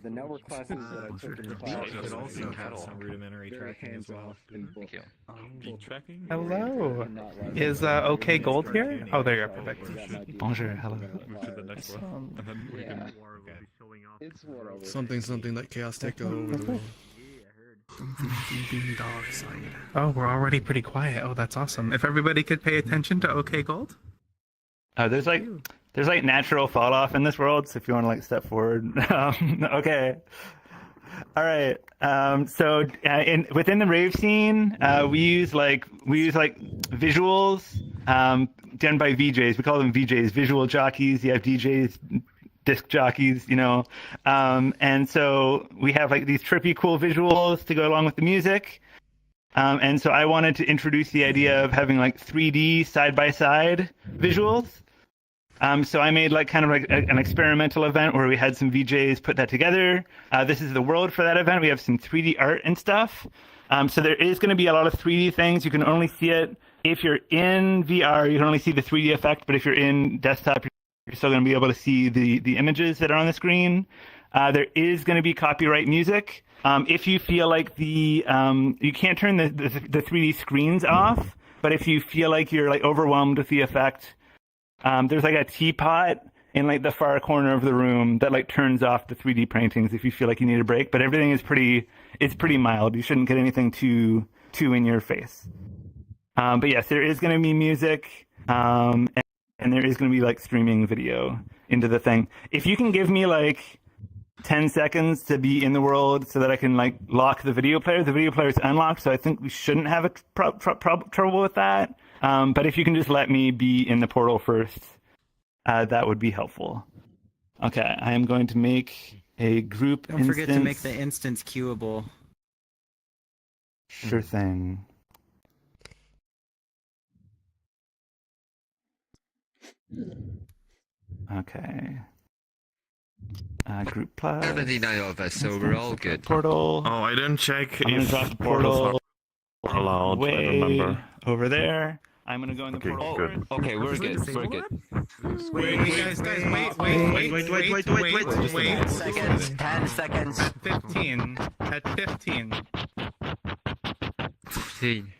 the network classes that I took in the class should also have some rudimentary tracking as well. Thank you. Beat tracking? Hello. Is okgold here? Oh, there you are. Perfect. Bonjour. Hello. Move to the next one. And then we can... Something like Chaos Tech over the world. Being dog side. Oh, we're already pretty quiet. Oh, that's awesome. If everybody could pay attention to okgold. There's like natural fall off in this world, so if you want to like step forward. Okay. All right. So within the rave scene, we use like visuals done by VJs. We call them VJs, visual jockeys. You have DJs, disc jockeys, you know. And so we have like these trippy, cool visuals to go along with the music. And so I wanted to introduce the idea of having like 3D side-by-side visuals. So I made like kind of like an experimental event where we had some VJs put that together. This is the world for that event. We have some 3D art and stuff. So there is going to be a lot of 3D things. You can only see it if you're in VR. You can only see the 3D effect, but if you're in desktop, you're still going to be able to see the images that are on the screen. There is going to be copyright music. If you feel like you can't turn the 3D screens off, but if you feel like you're like overwhelmed with the effect, there's like a teapot in like the far corner of the room that like turns off the 3D paintings if you feel like you need a break. But everything is pretty mild. You shouldn't get anything too in your face. But yes, there is going to be music, and there is going to be like streaming video into the thing. If you can give me like 10 seconds to be in the world so that I can like lock the video player is unlocked, so I think we shouldn't have a trouble with that. But if you can just let me be in the portal first, that would be helpful. Okay, I am going to make a group Don't instance. forget to make the instance queuable. Sure thing. Okay. Group plus. 79 of us, so we're all good. Portal. Oh, I didn't check I'm gonna if drop the portal allowed. I way remember. over there. I'm gonna go in the portal. Good. Okay, we're good. We're good. Wait, guys, wait. 10 seconds. 10 seconds. 15. At 15. 15.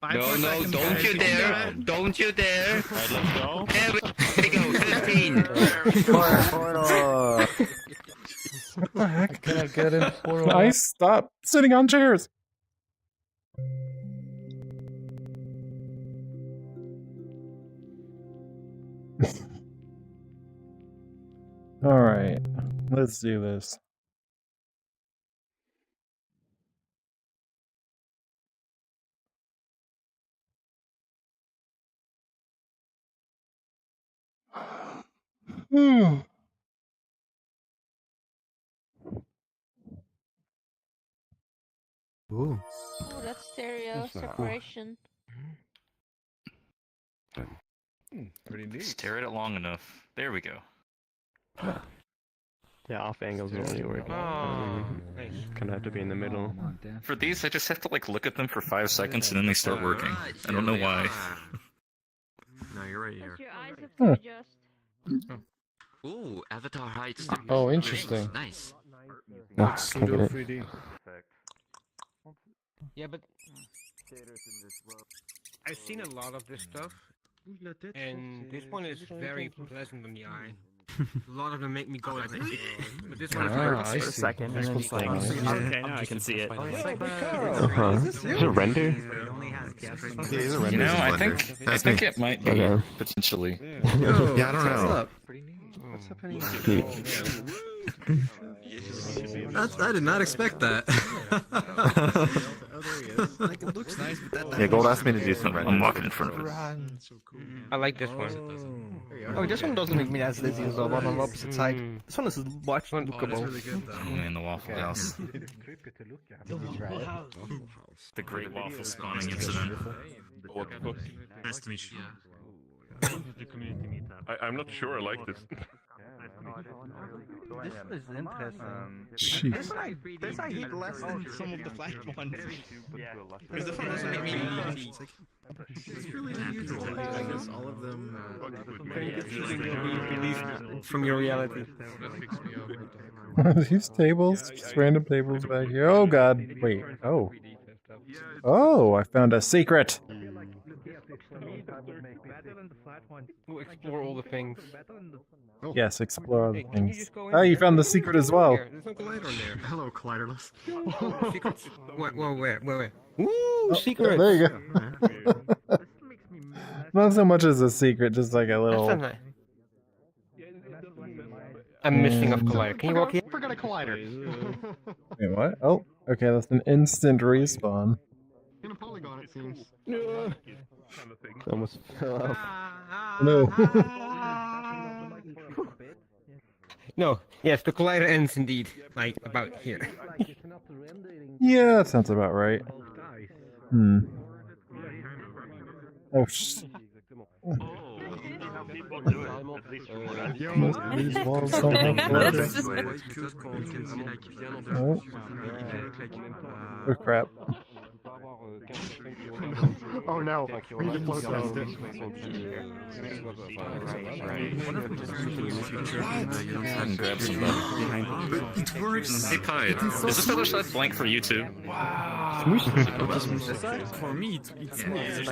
Five No, more seconds, don't guys. you dare! Don't you dare! Alright, let's go. There we go, 15! What the heck? Can I get in portal? Nice. Stop sitting on chairs. All right, let's do this. Ooh. Oh, that's stereo That's not cool. separation. Pretty neat. Stare at it long enough. There we go. Yeah, off angles will only work. Oh, Kind of have to be in the middle. For these, I just have to like look at them for 5 seconds and then they start working. I don't know why. No, you're right here. Your eyes have to adjust. Ooh, avatar heights. Oh, interesting. Nice. No, can't get it. 3D. Yeah, but I've seen a lot of this stuff, and this one is very pleasant on the eye. A lot of them make me go like this, but this one I is see. second. And then it's like, Okay, now I can see it. Is it render? You know, I think it might be Okay. potentially. Yeah, I don't know. What's happening? I did not expect that. Oh, there he is. Like, it looks nice, but that. Yeah, Gold asked me to do some I'm walking in front of it. I like this one. Oh, this one doesn't make me as lazy as the one on the opposite side. This one is much more lookable. In the Waffle House. The Great Waffle Spawning Incident. Nice to meet you. I'm not sure I like this. This is interesting. Jeez. This I hate less than some of the flash ones. Because the one doesn't make me lazy. It's really unusual. I guess all of them. leave from your reality. These tables, just random tables back here. Oh god, wait. Oh. Oh, I found a secret. We'll explore all the things. Yes, explore other things. Oh, you found the secret as well. There's no collider on there. Hello, colliderless. Secrets? Where? Ooh, Oh, secrets! there you go. Not so much as a secret, just like a little... I'm missing a collider. Can you walk here? Forgot a collider. Wait, what? Oh, okay, that's an instant respawn. In a polygon, it seems. Almost fell off. No. No, yes, the collider ends indeed, like about here. Yeah, that sounds about right. Hmm. Oh, most of these walls don't have colors. Oh. Oh crap. Oh no, we need to float past it. It works. Hey, Pied, is this other side blank for you too? Wow. For me, it's smooth.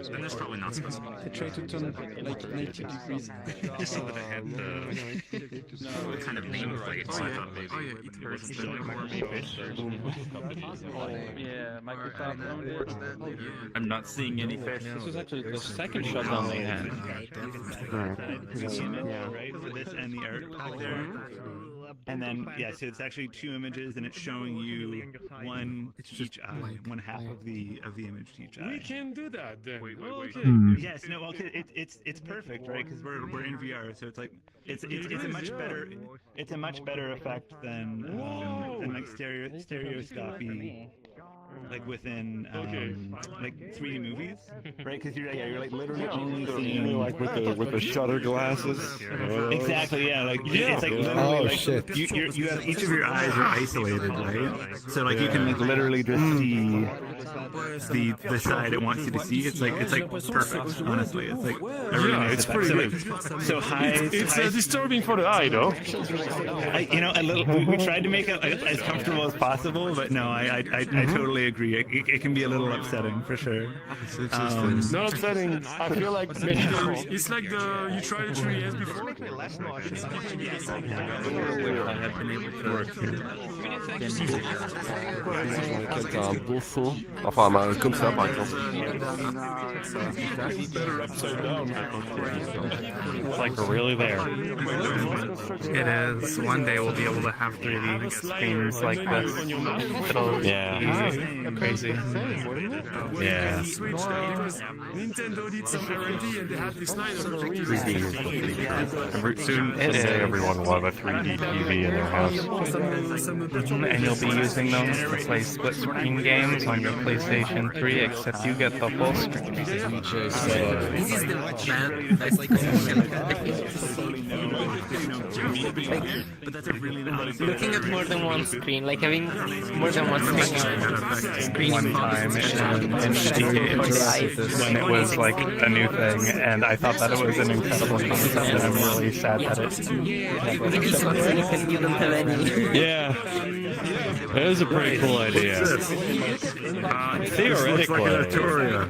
Then there's probably not specified. I try to turn like 90 degrees. I saw that it had the kind of nameplate, so I thought maybe it hurts. Yeah, Microsoft. I'm not seeing any fish. This was actually the second shutdown they had. Right, so this and the art back there. And then, yeah, so it's actually two images, and it's showing you one each eye, one half of the image to each eye. We can do that then. Okay. Yes, no, well, it's perfect, right? Because we're in VR, so it's like it's a much better effect than like stereoscopy. Like within like 3D movies, right? Because you're like literally only seeing like with the shutter glasses. Exactly, yeah. Like it's like literally like shit. You have each of your eyes are isolated, right? So like you can like literally just see the side it wants you to see. It's like perfect. Honestly, it's like a really nice it's effect. pretty So, so high. It's disturbing for the eye, though. A little. We tried to make it as comfortable as possible, but no, I totally agree. It can be a little upsetting for sure. Not upsetting. I feel like It's like you tried the 3DS before. Enfin, comme ça, par exemple. It's like we're really there. It is. One day we'll be able to have 3D screens like this. It'll be crazy. Yeah. Nintendo did some R&D and they had this line of Soon, everyone will have a 3D TV in their house. And you'll be using those to play split screen games on your PlayStation 3, except you get the full screen. Looking at more than one screen, like having more than one screen. One time when it was like a new thing, and I thought that it was an incredible concept, and I'm really sad that Yeah. That is a pretty cool idea.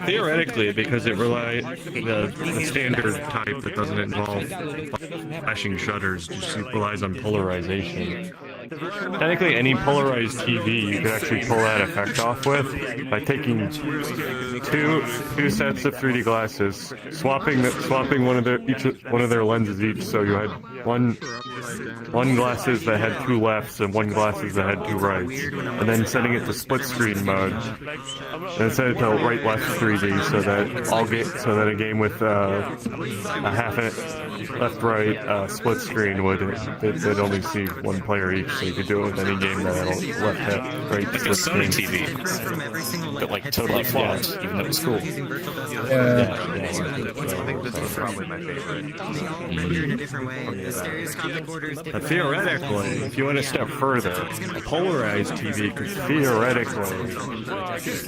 Theoretically, because it relies the standard type that doesn't involve flashing shutters, just relies on polarization. Technically, any polarized TV you could actually pull that effect off with by taking two sets of 3D glasses, swapping one of their lenses each, so you had one glasses that had two lefts and one glasses that had two rights, and then setting it to split screen mode, and set it to right left 3D so that a game with a half left right split screen they'd only see one player each. so you could do it with any game that'll let that great Like a Sony TV, but like totally flopped, even though it was cool. Probably my favorite. In a different way. The stereoscopic borders. But theoretically, if you went a step further, a polarized TV could theoretically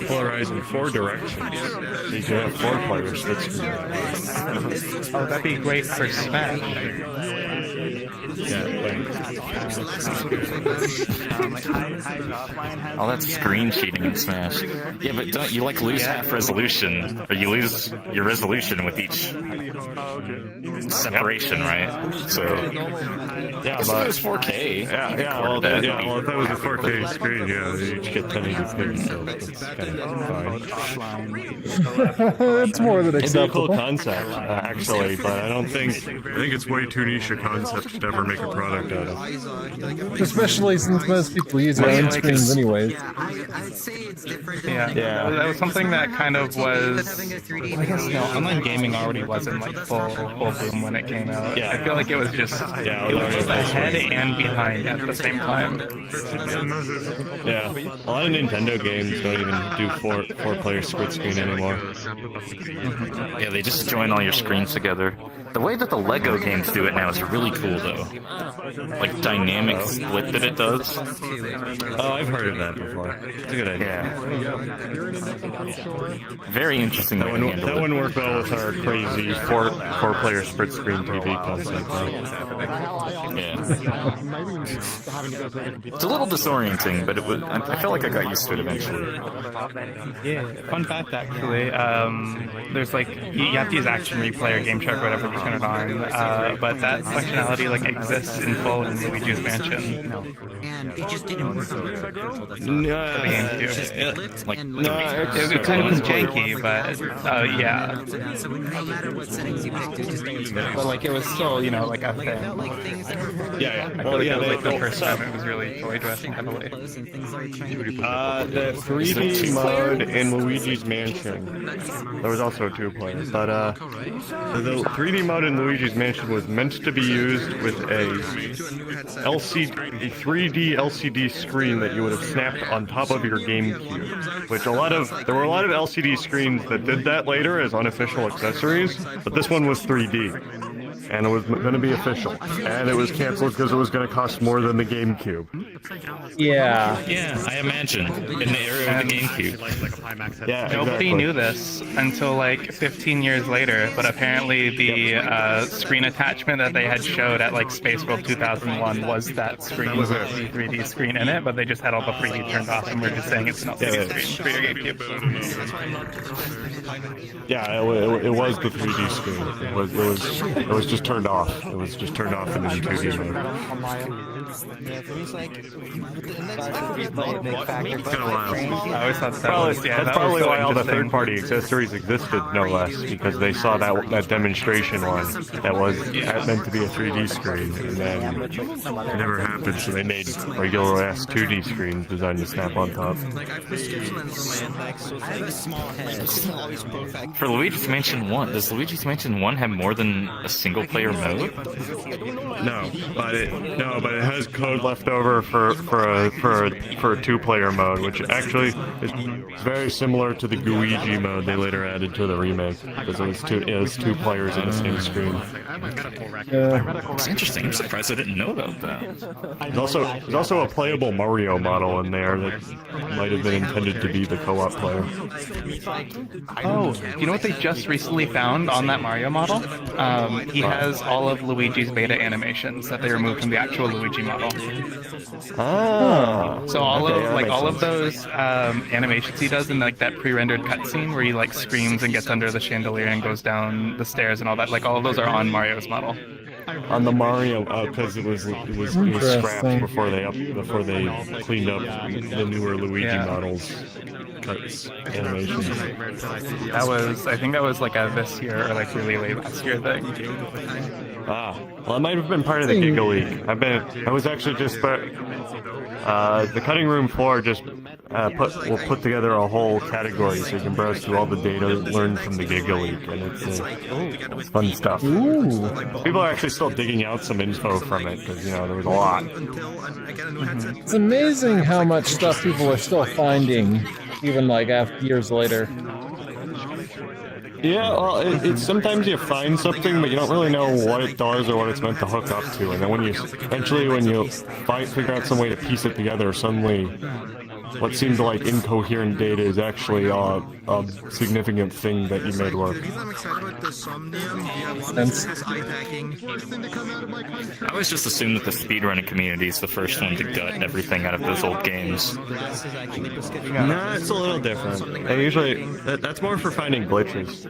polarize in 4 directions. So you could have 4 players split screen. Oh, that'd be great for Smash. Oh, that's screen cheating in Smash. Yeah, but don't you like lose half resolution, or you lose your resolution with each separation, right? So yeah, but it was 4K. Well, if that was a 4K screen, you each get 1080p, so it's kind of fine. It's more than It's a acceptable. cool concept, actually, but I think it's way too niche a concept to ever make a product out of. Especially since most people use their own screens anyways. Yeah, that was something that kind of was. I guess online gaming already wasn't like full boom when it came out. Yeah. I feel like it was just it was just ahead and behind at the same time. Yeah, a lot of Nintendo games don't even do four-player split screen anymore. yeah, they just join all your screens together. The way that the Lego games do it now is really cool, though. Like dynamic split that it does. Oh, I've heard of that before. It's a good idea. Very interesting. That one worked well with our crazy four-player split screen TV concept. Yeah. It's a little disorienting, but it was. I felt like I got used to it eventually. Yeah. Fun fact, actually. There's like you have to use Action Replay or Game Shark or whatever to turn it on, but that functionality like exists in full in Luigi's Mansion. And it just didn't work. It kind of was janky, but yeah. So no matter what settings you picked, it just But like it was still, like a thing. Yeah. I feel like it was like the first time it was really toyed with heavily. The 3D mode in Luigi's Mansion. There was also 2 players, but the 3D mode in Luigi's Mansion was meant to be used with a 3D LCD screen that you would have snapped on top of your GameCube. Which there were a lot of LCD screens that did that later as unofficial accessories, but this one was 3D. And it was going to be official. And it was canceled because it was going to cost more than the GameCube. Yeah. Yeah, I imagine. In the era of the GameCube. Yeah, Nobody knew this until like 15 years later, but apparently the screen attachment that they had showed at like Space World 2001 was that screen with the 3D screen in it, but they just had all the 3D turned off and we're just saying it's not 3D screen for your GameCube. Yeah, it was the 3D screen. It was just turned off. It was just turned off in the 2D mode. Kind of wild. I always thought That's probably why all the third-party accessories existed, no less, because they saw that demonstration one that was meant to be a 3D screen, and then it never happened, so they made regular-ass 2D screens designed to snap on top. For Luigi's Mansion 1, does Luigi's Mansion 1 have more than a single-player mode? No, but it has code left over for a 2-player mode, which actually is very similar to the Luigi mode they later added to the remake, because it was 2 players in the same screen. It's interesting. I'm surprised I didn't know about that. There's also a playable Mario model in there that might have been intended to be the co-op player. Oh, you know what they just recently found on that Mario model? He has all of Luigi's beta animations that they removed from the actual Luigi model. Oh. So all of those animations he does in like that pre-rendered cutscene where he like screams and gets under the chandelier and goes down the stairs and all that, like all of those are on Mario's model. On the Mario, because it was scrapped before they cleaned up the newer Luigi models. Cuts animations. I think that was like a this year or like really late last year thing. Well, it might have been part of the Giga Leak. I was actually just, the cutting room floor just will put together a whole category so you can browse through all the data learned from the Giga Leak, and it's fun stuff. Ooh. People are actually still digging out some info from it because there was a lot. It's amazing how much stuff people are still finding, even like after years later. Yeah, well, it's sometimes you find something, but you don't really know what it does or what it's meant to hook up to, and then when you figure out some way to piece it together, suddenly what seemed like incoherent data is actually a significant thing that you made work. I always just assumed that the speedrunning community is the first one to gut everything out of those old games. Nah, it's a little different. They usually, that's more for finding glitches,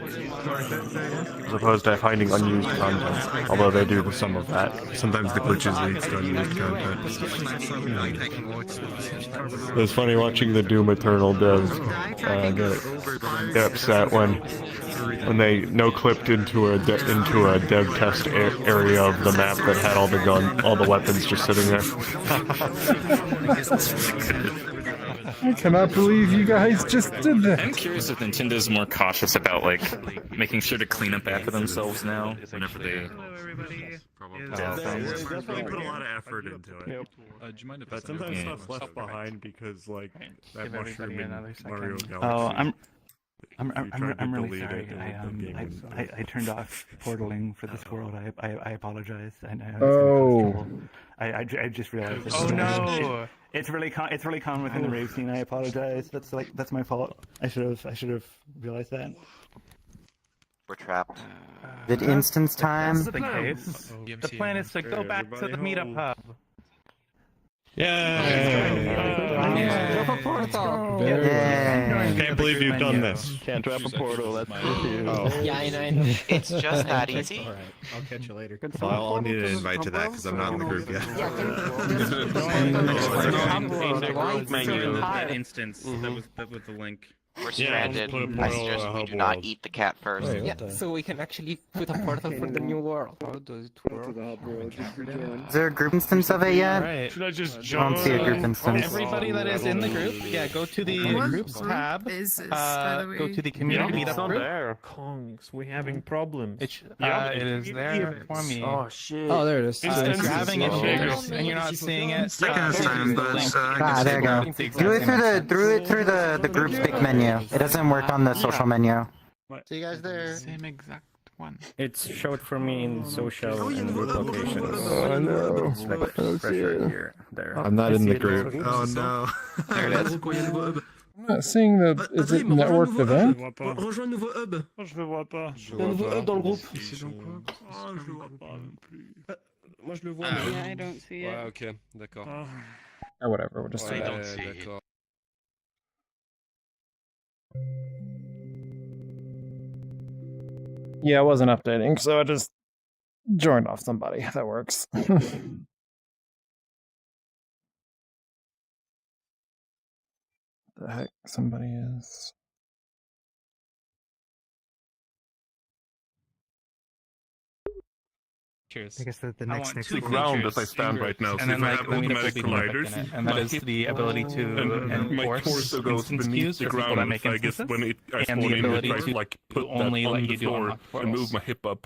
as opposed to finding unused content, although they do some of that. Sometimes the glitches lead to unused content. It was funny watching the Doom Eternal devs get upset when they no-clipped into a dev test area of the map that had all the weapons just sitting there. I cannot believe you guys just did that. I'm curious if Nintendo's more cautious about making sure to clean up after themselves now whenever they. Definitely put a lot of effort into it. Do you mind if I sometimes stuff's left behind because that mushroom in Mario Galaxy. Oh, I'm really sorry. I turned off portaling for this world. I apologize. I just realized. Oh no! It's really common within the rave scene. I apologize. That's my fault. I should have realized that. We're trapped. Is it instance time? That's the case. The plan is to go back to the meetup hub. Can't believe you've done this. Can't drop a portal. That's Yeah, I know. It's just that easy. Alright, I'll catch you later. Well, I'll need an invite to that because I'm not in the group yet. That instance, that was the link. We're stranded. I suggest we do not eat the cat first. Yeah, so we can actually put a portal for the new world. How does it work? Is there a group instance of it yet? Right. Should I just I don't see a group instance. Everybody that is in the group, go to the groups tab. Go to the community meetup group. Kongs, we're having problems. It is there for me. Oh shit. Oh, there it is. If you're having issues and you're not seeing it, there you go. Do it through the group's big menu. It doesn't work on the social menu. See you guys there. Same exact one. It's showed for me in social and group locations. Oh no. It's like pressure here. There. I'm not in the group. Oh no. There it is. I'm not seeing the. Is it networked event? Rejoins le nouveau hub. Je le vois pas. Le nouveau hub dans le groupe. Je le vois pas non plus. Moi je le vois. Yeah, I don't see it. Ouais, ok, d'accord. Or whatever. We'll just. Ouais, d'accord. Yeah, I wasn't updating, so I just joined off somebody. That works. The heck somebody is. Cheers. I guess the I next want next two ground features as I stand right now, and so then if I like have the meetup will automatic be perfect colliders, in it, and that is the ability to enforce torso goes instance beneath queues the for people that ground, make so I guess instances, when I and spawn the in, it ability tries to to put only that on let the you do floor unlocked and move portals. my hip up.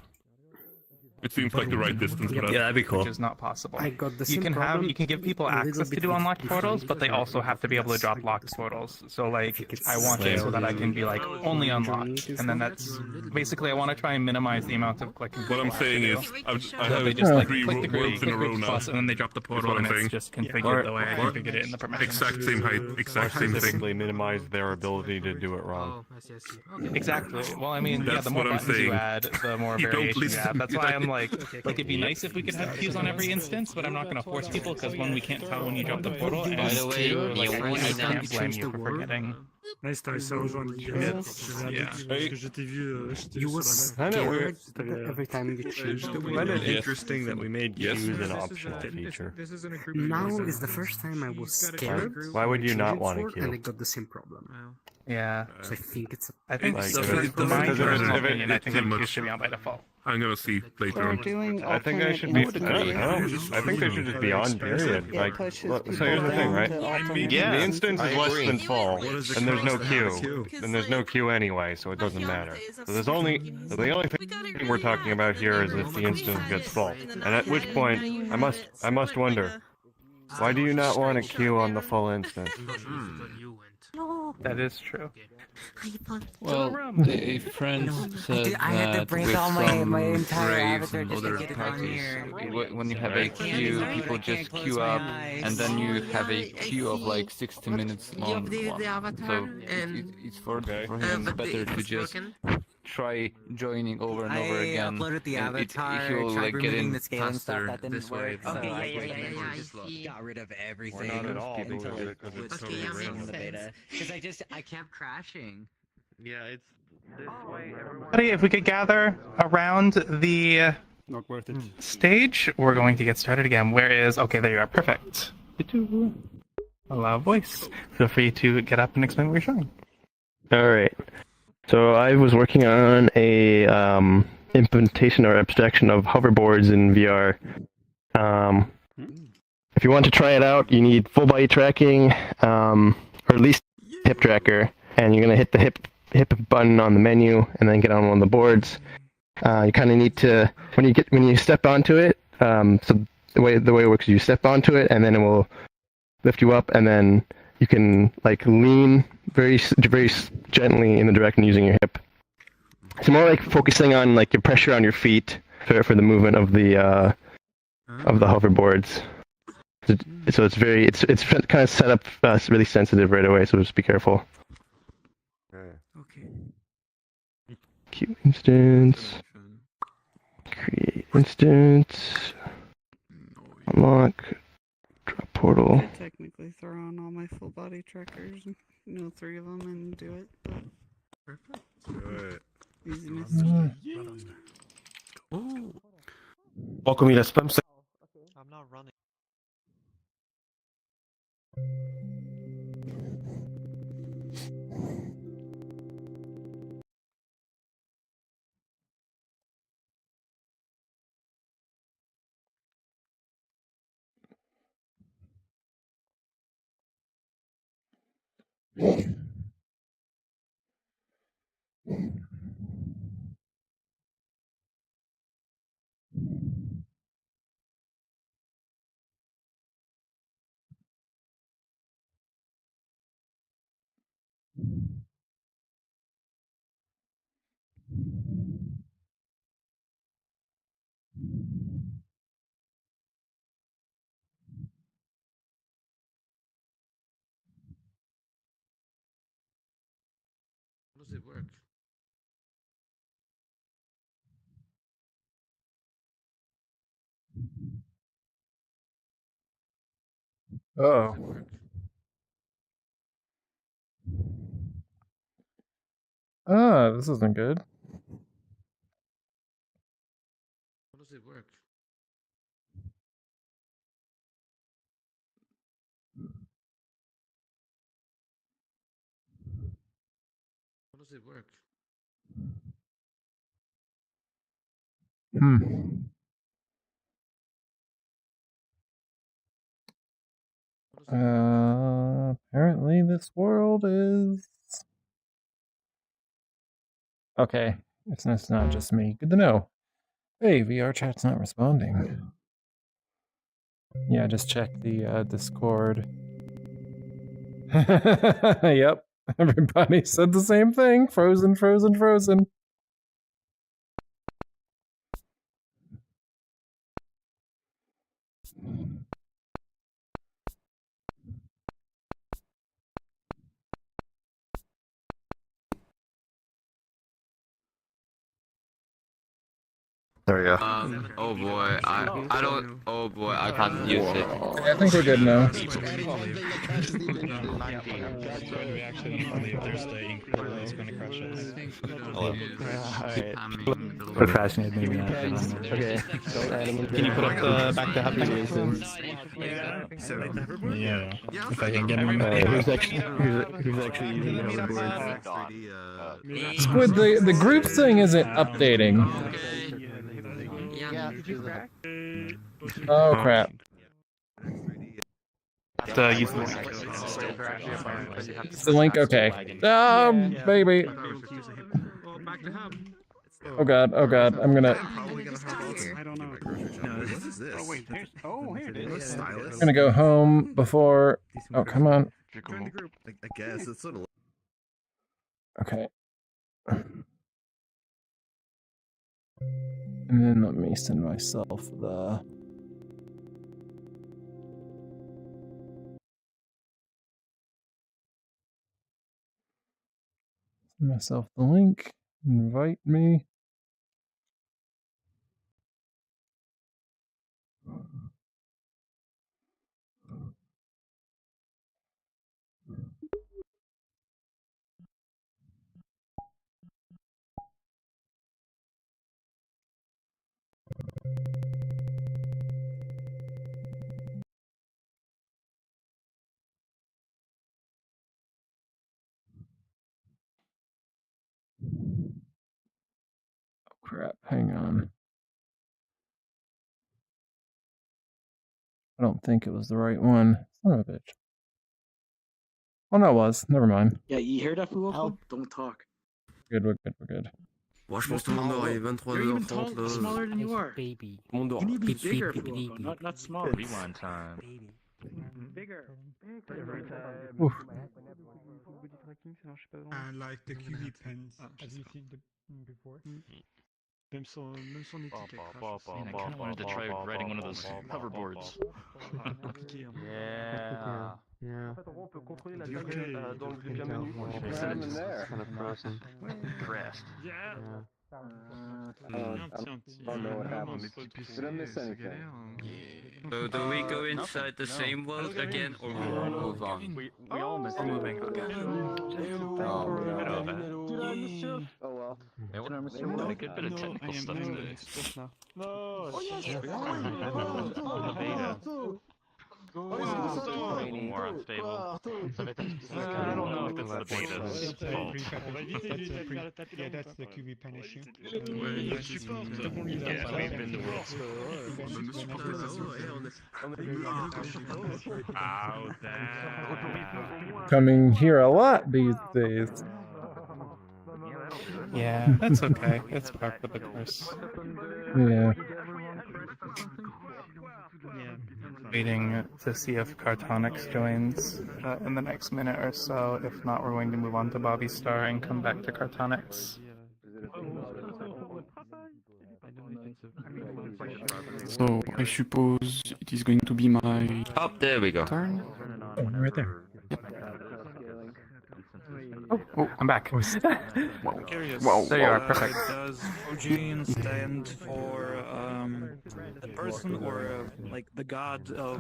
It seems like the right distance for that. Yeah, that'd be cool. Which is not possible. I got the You same can problem you can give people a little access to bit do with unlocked portals, different but they also have to be able to drop locked portals. So like, I want it so that I can be like only unlocked, and then that's basically I want to try and minimize the amount of like. What I'm saying is, I So have they just like 3 click the group, worlds in a row now. plus, and then they drop the portal, what I'm and it's saying. just configured the way I configured it in the permission. Exact same height, exact same thing. Specifically minimize their ability to do it wrong. Oh, I see. Okay. Exactly. Well, I mean, yeah, That's the more what I'm buttons you saying. add, the more You don't variation you listen. have. That's why I'm like it'd be nice if we could have queues on every instance, but I'm not going to force people because one, we can't tell when you drop the portal, and By the way, two, like, you I only can't have blame you for forgetting. Là, c'était ça rejoindre Geegaz. Parce que je t'ai vu sur la map. Every time you choose to Find it interesting that we made queues an optional feature. Now is the first time I was scared. Why would you not want a And queue? I got the same problem. Yeah. So I think it's. I think Like, so if for it's- my because if it's- personal if it- opinion, I it's think too it much- should be on by default. I'm gonna see later on. I think I should be. I think they should just be on. Period. Like, look, so here's the thing, right? The instance is less than full, and there's no queue, and there's no queue anyway, so it doesn't matter. So the only thing we're talking about here is if the instance gets full, and at which point I must wonder, why do you not want a queue on the full instance? That is true. Well, a friend said I had to that break with all my some entire raves avatar and just to other get it on parties, here. when you have a queue, people just queue up, and then you have a queue of like 60 minutes long. So it's for him better to just try joining over and over again. Uploaded the and avatar, he'll tried like get removing in the scaling stuff, faster that didn't this way. work, so than- I Got rid of everything. Or not at all, Until because it it's was totally totally random. in the beta. Because I kept crashing. Yeah, it's this way. Everybody, if we could gather around the Not worth it. stage, we're going to get started again. Where is... Okay, there you are. Perfect. Allow voice. Feel free to get up and explain what you're showing. All right. So I was working on a implementation or abstraction of hoverboards in VR. If you want to try it out, you need full body tracking, or at least hip tracker, and you're gonna hit the hip button on the menu, and then get on one of the boards. You kind of need to when you step onto it. So the way it works is you step onto it, and then it will lift you up, and then you can like lean very gently in the direction using your hip. It's more like focusing on like your pressure on your feet for the movement of the hoverboards. So it's kind of set up really sensitive right away. So just be careful. Okay. Queue instance. Create instance. Unlock. Drop portal. I technically throw on all my full body trackers, 3 of them, and do it. But Good. easiness. Welcome to spam. I'm not running. How does it work? Oh. This isn't good. How does it work? How does it work? Apparently this world is... Okay, it's not just me. Good to know. Hey, VRChat's not responding. Yeah, just check the Discord. Yep, everybody said the same thing. Frozen, frozen, frozen. There we go. Oh boy, I don't. Oh boy, I can't use it. I think we're good now. Procrastinated, maybe not. Okay. Can you put up the back to happy? Yeah. If I can get him. Who's actually using the hoverboard? Squid, the group thing isn't updating. Oh crap. Use the link. It's the link, okay. Baby. Oh god, I'm gonna. I'm gonna go home before. Oh, come on. I guess it's sort of. Okay. And then let me send myself the. Send myself the link. Invite me. Crap, hang on. I don't think it was the right one. Son of a bitch. Oh no, it was. Never mind. Yeah, you hear that, Al? Don't talk. We're good. Moi, je pense que tout le monde doit arriver 23h30 là. Smaller than you are. Tout le monde doit. You need to be bigger, not smaller. Rewind time. Bigger. Oof. And like the QV pens. Have you seen them before? Même son étiquette. Man, I kind of wanted to try riding one of those hoverboards. Yeah. Yeah. Crest. Yeah. I don't know what happens. We don't miss anything. So do we go inside the same world again, or we move on? We all missed moving. Oh well. Yeah, what a good bit of technical stuff today. No. More unstable. I don't know if that's the beta's fault. Yeah, that's the QV pen issue. Yeah, we've been the world's. Coming here a lot these days. Yeah, that's okay. It's part of the course. Yeah. Waiting to see if Cartonix joins in the next minute or so. If not, we're going to move on to BobyStar and come back to Cartonix. So I suppose it is going to be my there we go. turn. Oh, right there. Oh, I'm back. Wow. There you are, perfect. Does OG stand for the person or like the god of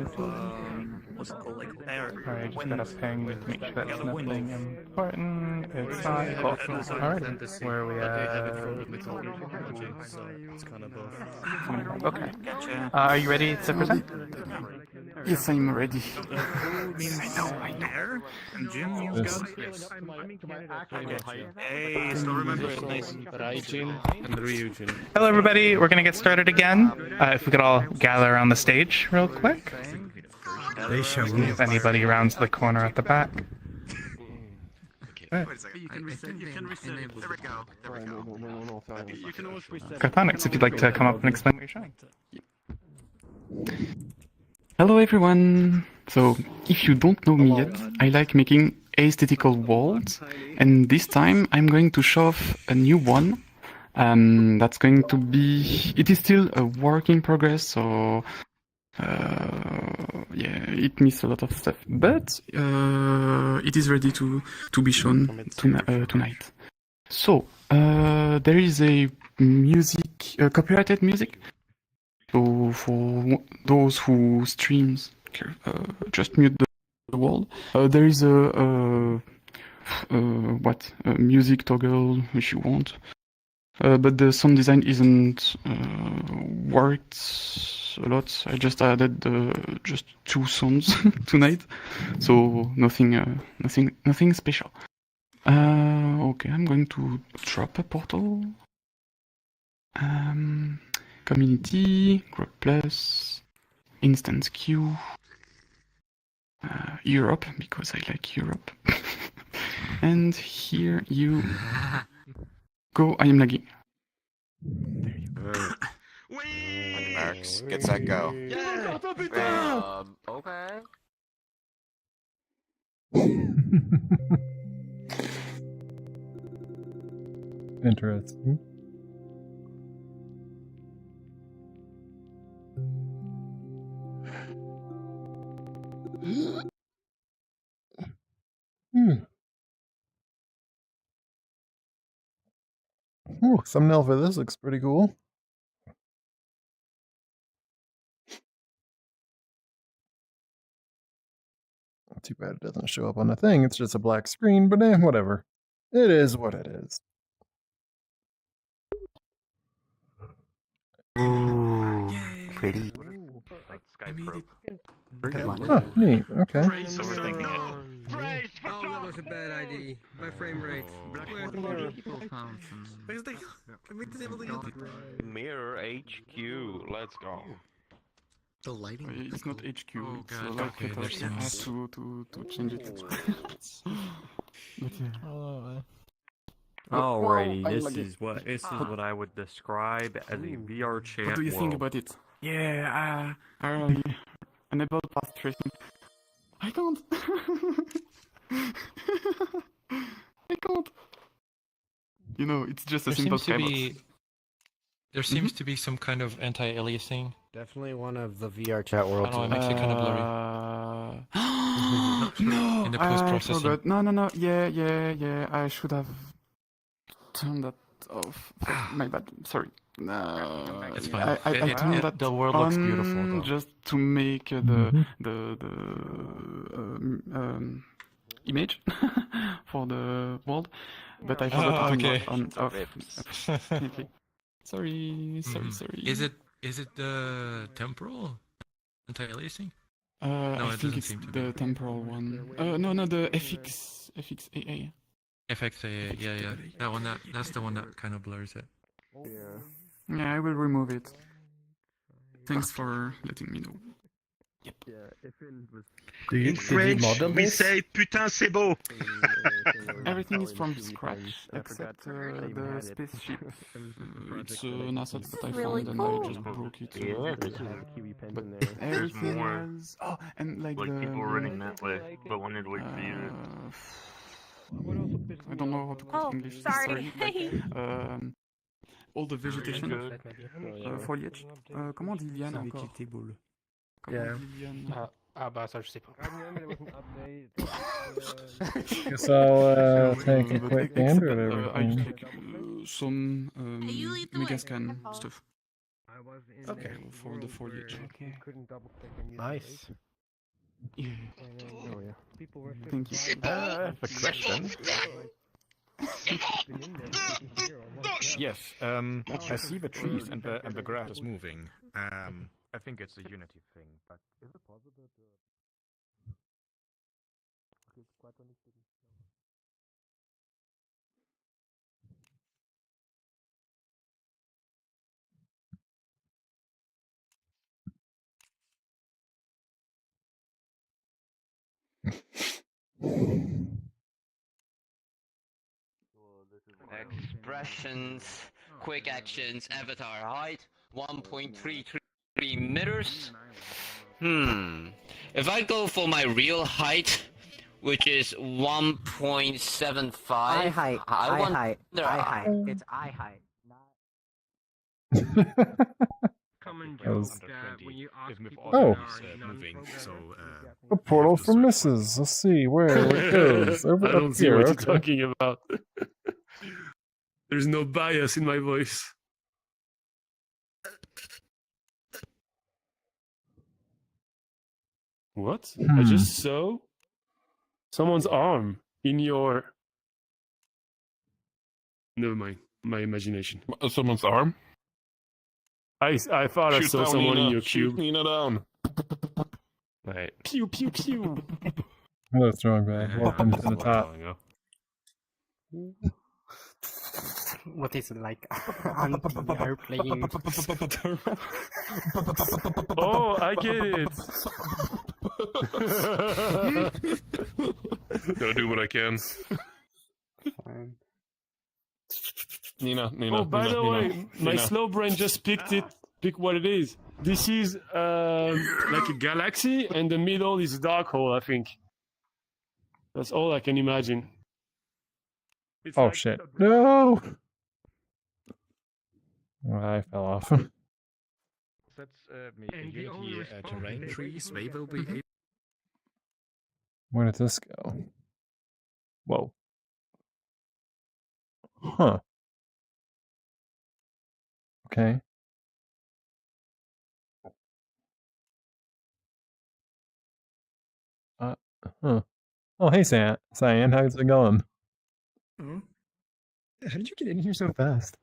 what's it called, like air? Alright, just gotta ping to make sure that's nothing important. It's not equal. Alright, where are we at? So it's kind of both. Okay. Are you ready to present? Yes, I'm ready. I know. Air and Jim means god. Yes. Hey, still remember it. Nice. Hello, everybody. We're gonna get started again. If we could all gather around the stage real quick. If anybody rounds the corner at the back. Wait a second. You can reset. There we go. You can always reset. Cartonix, if you'd like to come up and explain what you're showing. Hello everyone! So, if you don't know me yet, I like making aesthetical worlds, and this time I'm going to show off a new one. That's going to be... It is still a work in progress, so... yeah, it missed a lot of stuff, but it is ready to be shown tonight. So, there is a music copyrighted music. So for those who streams, just mute the world. There is a music toggle if you want. But the sound design isn't worked a lot. I just added just 2 songs tonight, so nothing special. Okay, I'm going to drop a portal. Community, group plus, instance queue, Europe, because I like Europe. And here you go. I am lagging. On your marks, get set, go. Okay. Interesting. Ooh, thumbnail for this looks pretty cool. Too bad it doesn't show up on the thing. It's just a black screen, but whatever. It is what it is. Ooh, pretty. Oh, neat. Okay. Oh, that was a bad idea. My frame rate. Mirror HQ, let's go. The lighting? It's not HQ. Oh, it's God. like Okay, I have to change it. But yeah. Alrighty, Well, this is what I would describe as a VR chat. What do you think about it? Yeah, I really enable path tracing. I can't. I can't. You know, it's just a simple skybox. There seems to be some kind of anti-aliasing. Definitely one of the VRChat worlds. I don't know, it makes it kind of blurry. No, in the I post-processing. forgot. No. Yeah. I should have turned that off. My bad. Sorry. It's fine. I turned that the world looks beautiful, though. just to make image for the world, but I forgot to turn it on off. Definitely. Sorry. Is it the temporal anti-aliasing? No, I think it's the temporal one. No, the FXAA. FXAA, yeah. That's the one that kind of blurs it. Yeah, I will remove it. Thanks for letting me know. Yep. In French, we say putain c'est beau. Everything is from scratch except the spaceship. It's an asset that I found and I just broke it. But everything else. Oh, and like people were running that way, but wanted to wait for you. I don't know how to call it in English. Sorry. All the vegetation, foliage. Comment on dit liane encore? Comment on dit liane? Bah ça je sais pas. Guess I'll take a quick gander at I everything. just like some megascan stuff. Okay. For the foliage. Okay. Nice. Yeah. Oh yeah. Thank you. A question. Yes, I see the trees and the grass is moving. I think it's a Unity thing, but is it possible to... Expressions, quick actions, avatar height, 1.33 meters. If I go for my real height, which is 1.75. Eye height. It's eye height. Common That was- joke when you ask people Oh. that are moving, so A portal for misses. Let's see where it goes. Over I don't up see here. what you're Okay. talking about. There's no bias in my voice. What? I just saw someone's arm in your. Never mind. My imagination. Someone's arm? I thought I Shoot saw down someone in Nina. your Shoot cube. Nina down. Right. Pew pew pew. Hello, strong man. Welcome to the top. What is it like? Anti-are playing. Oh, I get it. Gotta do what I can. Nina. Oh, by the way, my slow brain just picked what it is. This is like a galaxy, and the middle is a dark hole, I think. That's all I can imagine. It's Oh like shit. No! Oh, I fell off. That's Unity terrain trees. They will be able. Where did this go? Whoa. Huh. Okay. Huh. Oh, hey, Cyan, how's it going? Oh. How did you get in here so fast?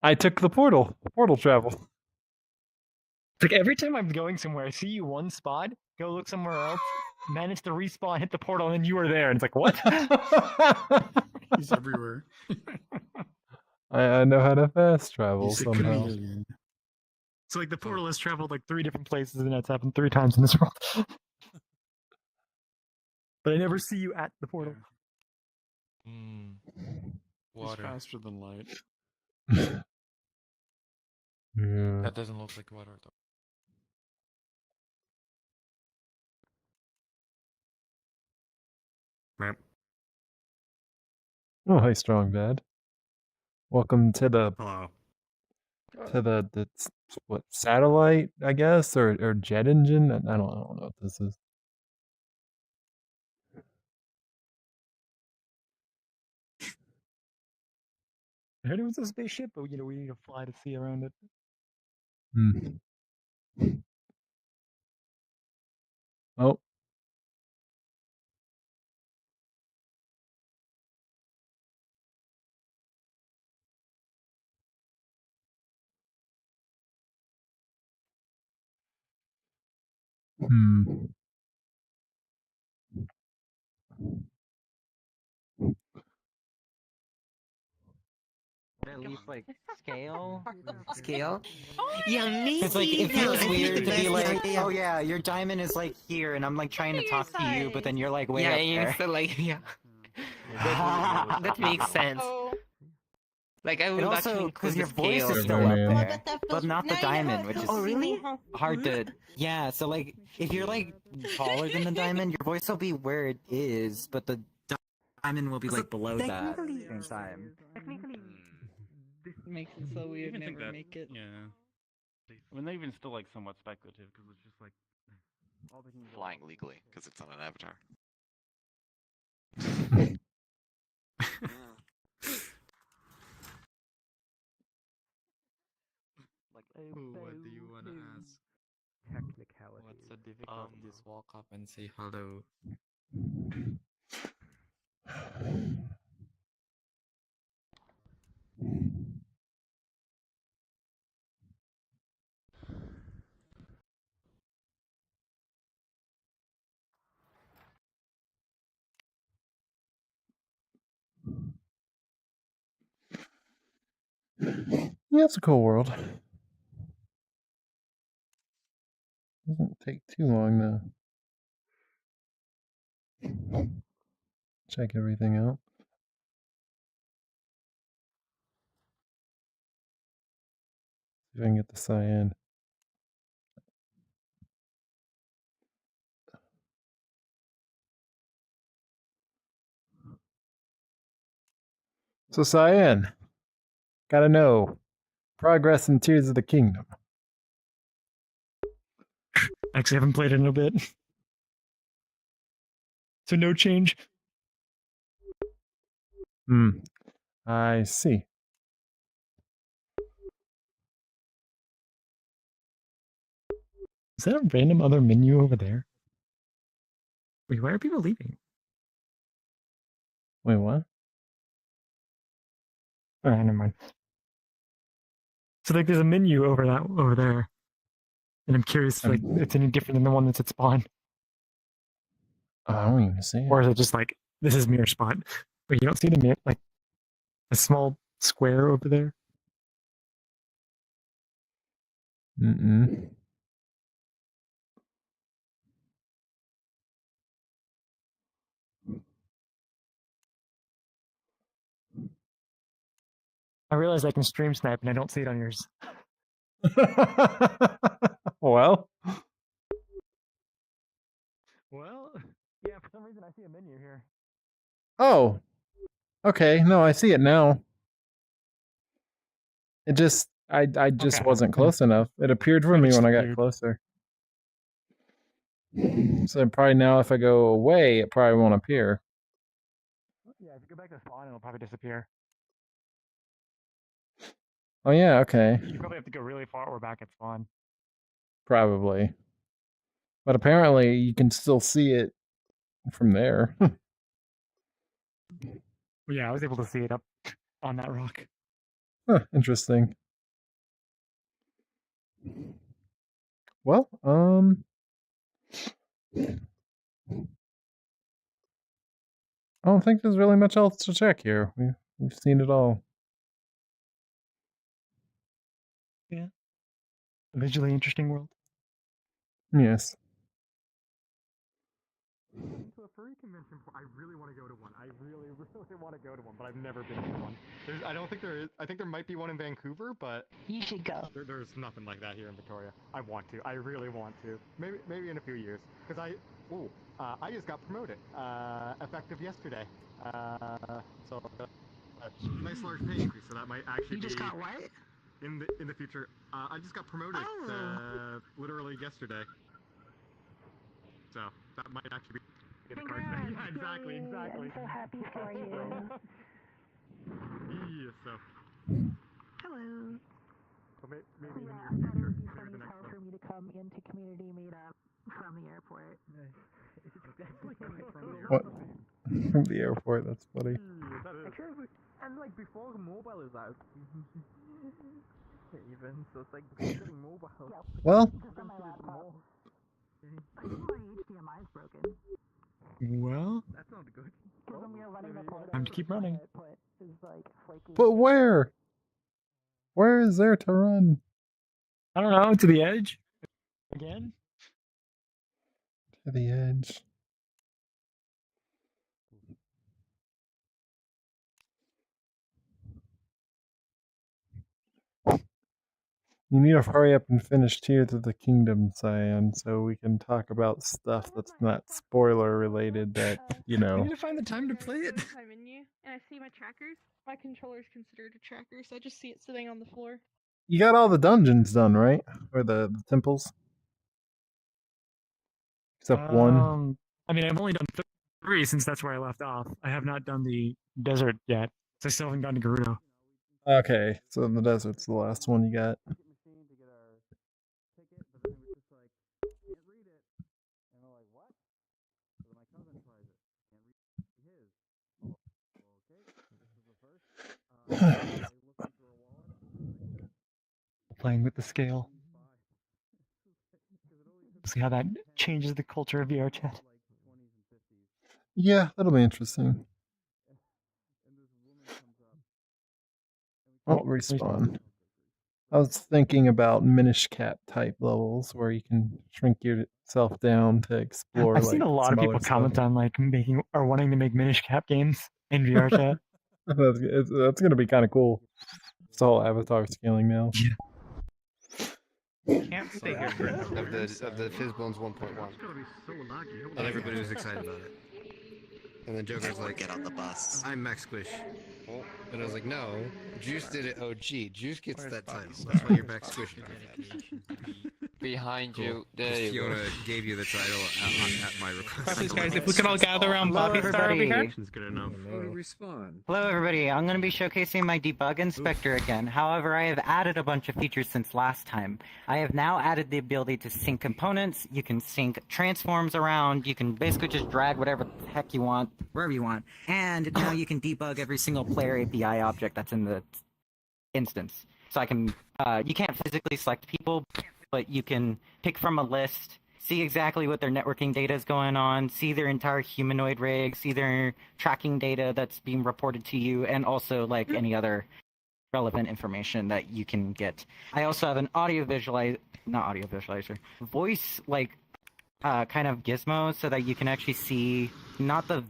I took the portal travel. Like every time I'm going somewhere, I see you one spot, go look somewhere else, manage to respawn, hit the portal, and then you are there. And it's like, what? He's everywhere. I know how to fast travel He's a somehow. chameleon. So like the portal has traveled like 3 different places, and that's happened 3 times in this world. But I never see you at the portal. Water. It's faster than light. Yeah. That doesn't look like water though. Oh, hey, strong dad. Welcome to the Hello. what, satellite, I guess, or jet engine. I don't know what this is. I heard it was a spaceship, but we need to fly to see around it. Oh. At least like scale. Yeah, maybe. It's like it feels weird to be like, oh yeah, your diamond is like here, and I'm like trying to talk to you, but then you're like way up there. Yeah, you're still like that makes sense. Like I would also because your voice scale. is still up there, but not the diamond, which is hard to. Yeah, so like if you're like taller than the diamond, your voice will be where it is, but the diamond will be like below that at the same time. Technically, this makes it so weird. Never make it. Yeah. I mean, they even still like somewhat speculative because it's just like Flying legally because it's on an avatar. What do you want to ask? Technicality. What's the difficulty? Just walk up and say hello. Yeah, it's a cool world. Doesn't take too long though. Check everything out. See if I can get the cyan. So cyan, gotta know progress in Tears of the Kingdom. Actually, I haven't played it in a bit. So no change. I see. Is that a random other menu over there? Wait, why are people leaving? Wait, what? Oh, never mind. So like, there's a menu over there, and I'm curious if like it's any different than the one that's at spawn, I don't even see it. or is it just like this is mirror spot? But you don't see the like a small square over there. Mm-mm. I realize I can stream snipe, and I don't see it on yours. Well. Well, yeah. For some reason, I see a menu here. Oh. Okay. No, I see it now. It just, I just Okay. wasn't close enough. It appeared for me when I got closer. So probably now, if I go away, it probably won't appear. Yeah, if you go back to spawn, it'll probably disappear. Oh yeah. Okay. You probably have to go really far or back at spawn. Probably. But apparently, you can still see it from there. Well, yeah, I was able to see it up on that rock. Huh, interesting. Well, I don't think there's really much else to check here. We've seen it all. Yeah. A visually interesting world. Yes. To a furry convention, I really want to go to one. I really want to go to one, but I've never been to one. I don't think there is. I think there might be one in Vancouver, but You should go. there's nothing like that here in Victoria. I want to. I really want to. Maybe in a few years, because I just got promoted, effective yesterday. So nice large pay increase. So that might actually. You just got what? In the future. I just got promoted. Literally yesterday. So that might actually be in the cards. Yeah, exactly. I'm so happy for you. Yeah, so. Hello. So maybe in the Yeah, near I thought it future, would be maybe funny the next one. for me to come into community meetup from the airport. What? From the airport, that's funny. And like before mobile is out. Even so, it's like getting mobile. Well. My HDMI is broken. Well, That's not good. Because when we were running the port, time to keep running. is like flaky. But where? Where is there to run? I don't know. To the edge. Again. To the edge. You need to hurry up and finish Tears of the Kingdom, Cyan, so we can talk about stuff that's not spoiler related that, you I know. need to find the time to play it. My menu, and I see my trackers. My controller is considered a tracker, so I just see it sitting on the floor. You got all the dungeons done, right? Or the temples? Except one. I mean, I've only done 3 since that's where I left off. I have not done the desert yet. So I still haven't gone to Gerudo. Okay, so the desert's the last one you got. Playing with the scale. See how that changes the culture of VRChat. Yeah, that'll be interesting. Oh, respawn. I was thinking about Minish Cap type levels where you can shrink yourself down to explore. I've seen a lot of people comment on like making or wanting to make Minish Cap games in VRChat. That's gonna be kind of cool. It's all avatar scaling now. Can't stay here Of the Fizzbones 1.1. And everybody was excited about it. And then Joker's like, get on the bus. I'm Max Squish. And I was like, no, Juice did it OG. Juice gets that title. That's why you're Max Squish. behind you. There you go. Fiona gave you the title at my request. Guys, if we can all gather around BobyStar over here. Good enough. Hello everybody, I'm going to be showcasing my debug inspector again. However, I have added a bunch of features since last time. I have now added the ability to sync components, you can sync transforms around, you can basically just drag whatever the heck you want, wherever you want. And now you can debug every single player API object that's in the instance. So I can, you can't physically select people, but you can pick from a list, see exactly what their networking data is going on, see their entire humanoid rig, see their tracking data that's being reported to you, and also like any other relevant information that you can get. I also have an voice like kind of gizmo so that you can actually see not the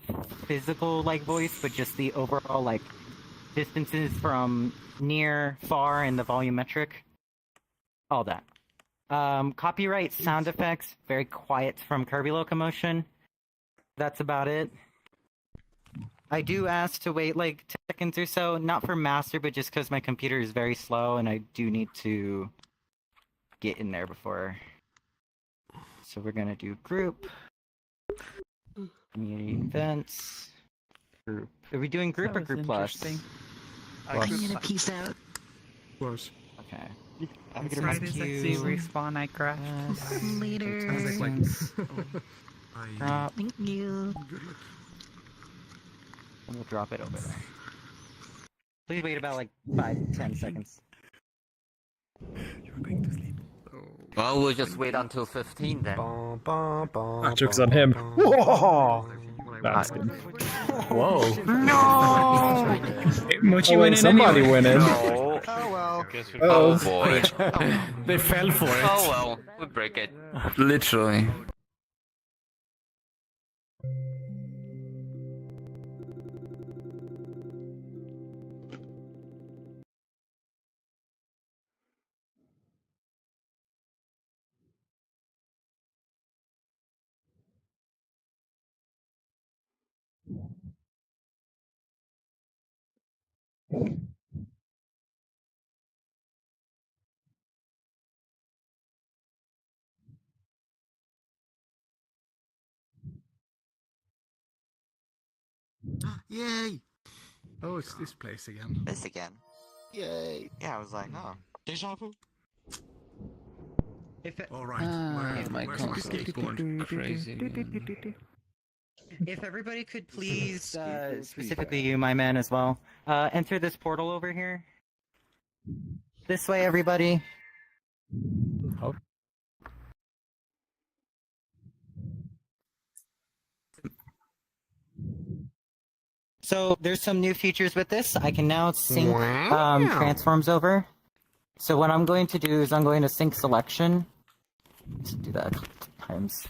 physical like voice, but just the overall like distances from near, far, and the volumetric. All that. Copyright sound effects, very quiet from Kirby Locomotion. That's about it. I do ask to wait like 10 seconds or so, not for master, but just because my computer is very slow and I do need to get in there before. So we're gonna do group, community events, group. Are we doing group or group plus? I'm gonna peace out. Plus. Okay. I'm gonna sorry, rescue. respawn, I crashed. Later. Drop. Thank you. And we'll drop it over there. Please wait about like 5-10 seconds. You're going to sleep. Well, we'll just wait until 15 then. That joke's on him. Whoa! That's good. Whoa. No! Mochi went in somebody anyway. went in. No. Oh well. Oh boy. They fell for it. Oh well, we break it. Literally. Yay! Oh, it's this place again. This again. Yay! Yeah, I was like, oh, deja vu. All right. My where's my console is skateboard? going crazy. Man. If everybody could please, specifically you, my man, as well, enter this portal over here. This way, everybody. Oh. So there's some new features with this. I can now sync transforms over. So what I'm going to do is I'm going to sync selection. Let's do that a couple times.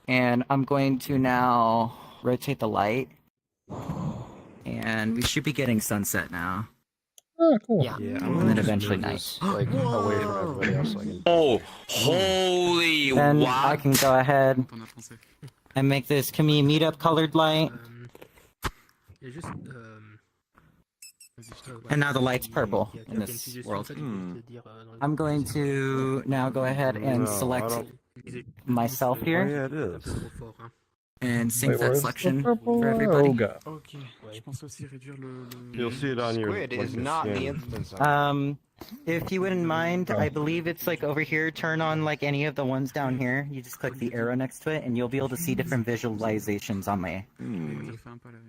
And I'm going to now rotate the light. And we should be getting sunset now. Oh, cool. Yeah. And then eventually night. Like away from everybody else. Like, Oh, holy Then wow. I can go ahead and make this Kami Meetup colored light. And now the light's purple in this world. I'm going to now go ahead and select myself here. Oh, yeah, it is. And sync Wait, that where's selection the purple? for everybody. Oh, God. Ok, je pense aussi réduire le... You'll see it on your. Squid is like, not the skin. instance. If you wouldn't mind, I believe it's like over here, turn on like any of the ones down here. You just click the arrow next to it and you'll be able to see different visualizations on my.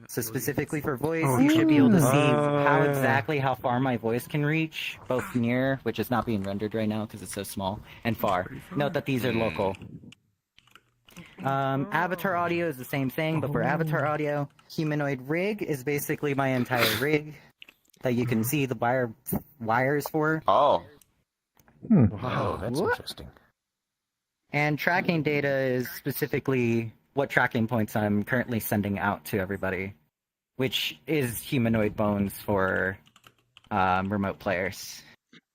So specifically for voice, you should be able to see how exactly how far my voice can reach, both near, which is not being rendered right now because it's so small, and far. Note that these are local. Avatar audio is the same thing, but for avatar audio, humanoid rig is basically my entire rig that you can see the wires for. Oh. Wow, that's interesting. And tracking data is specifically what tracking points I'm currently sending out to everybody, which is humanoid bones for remote players.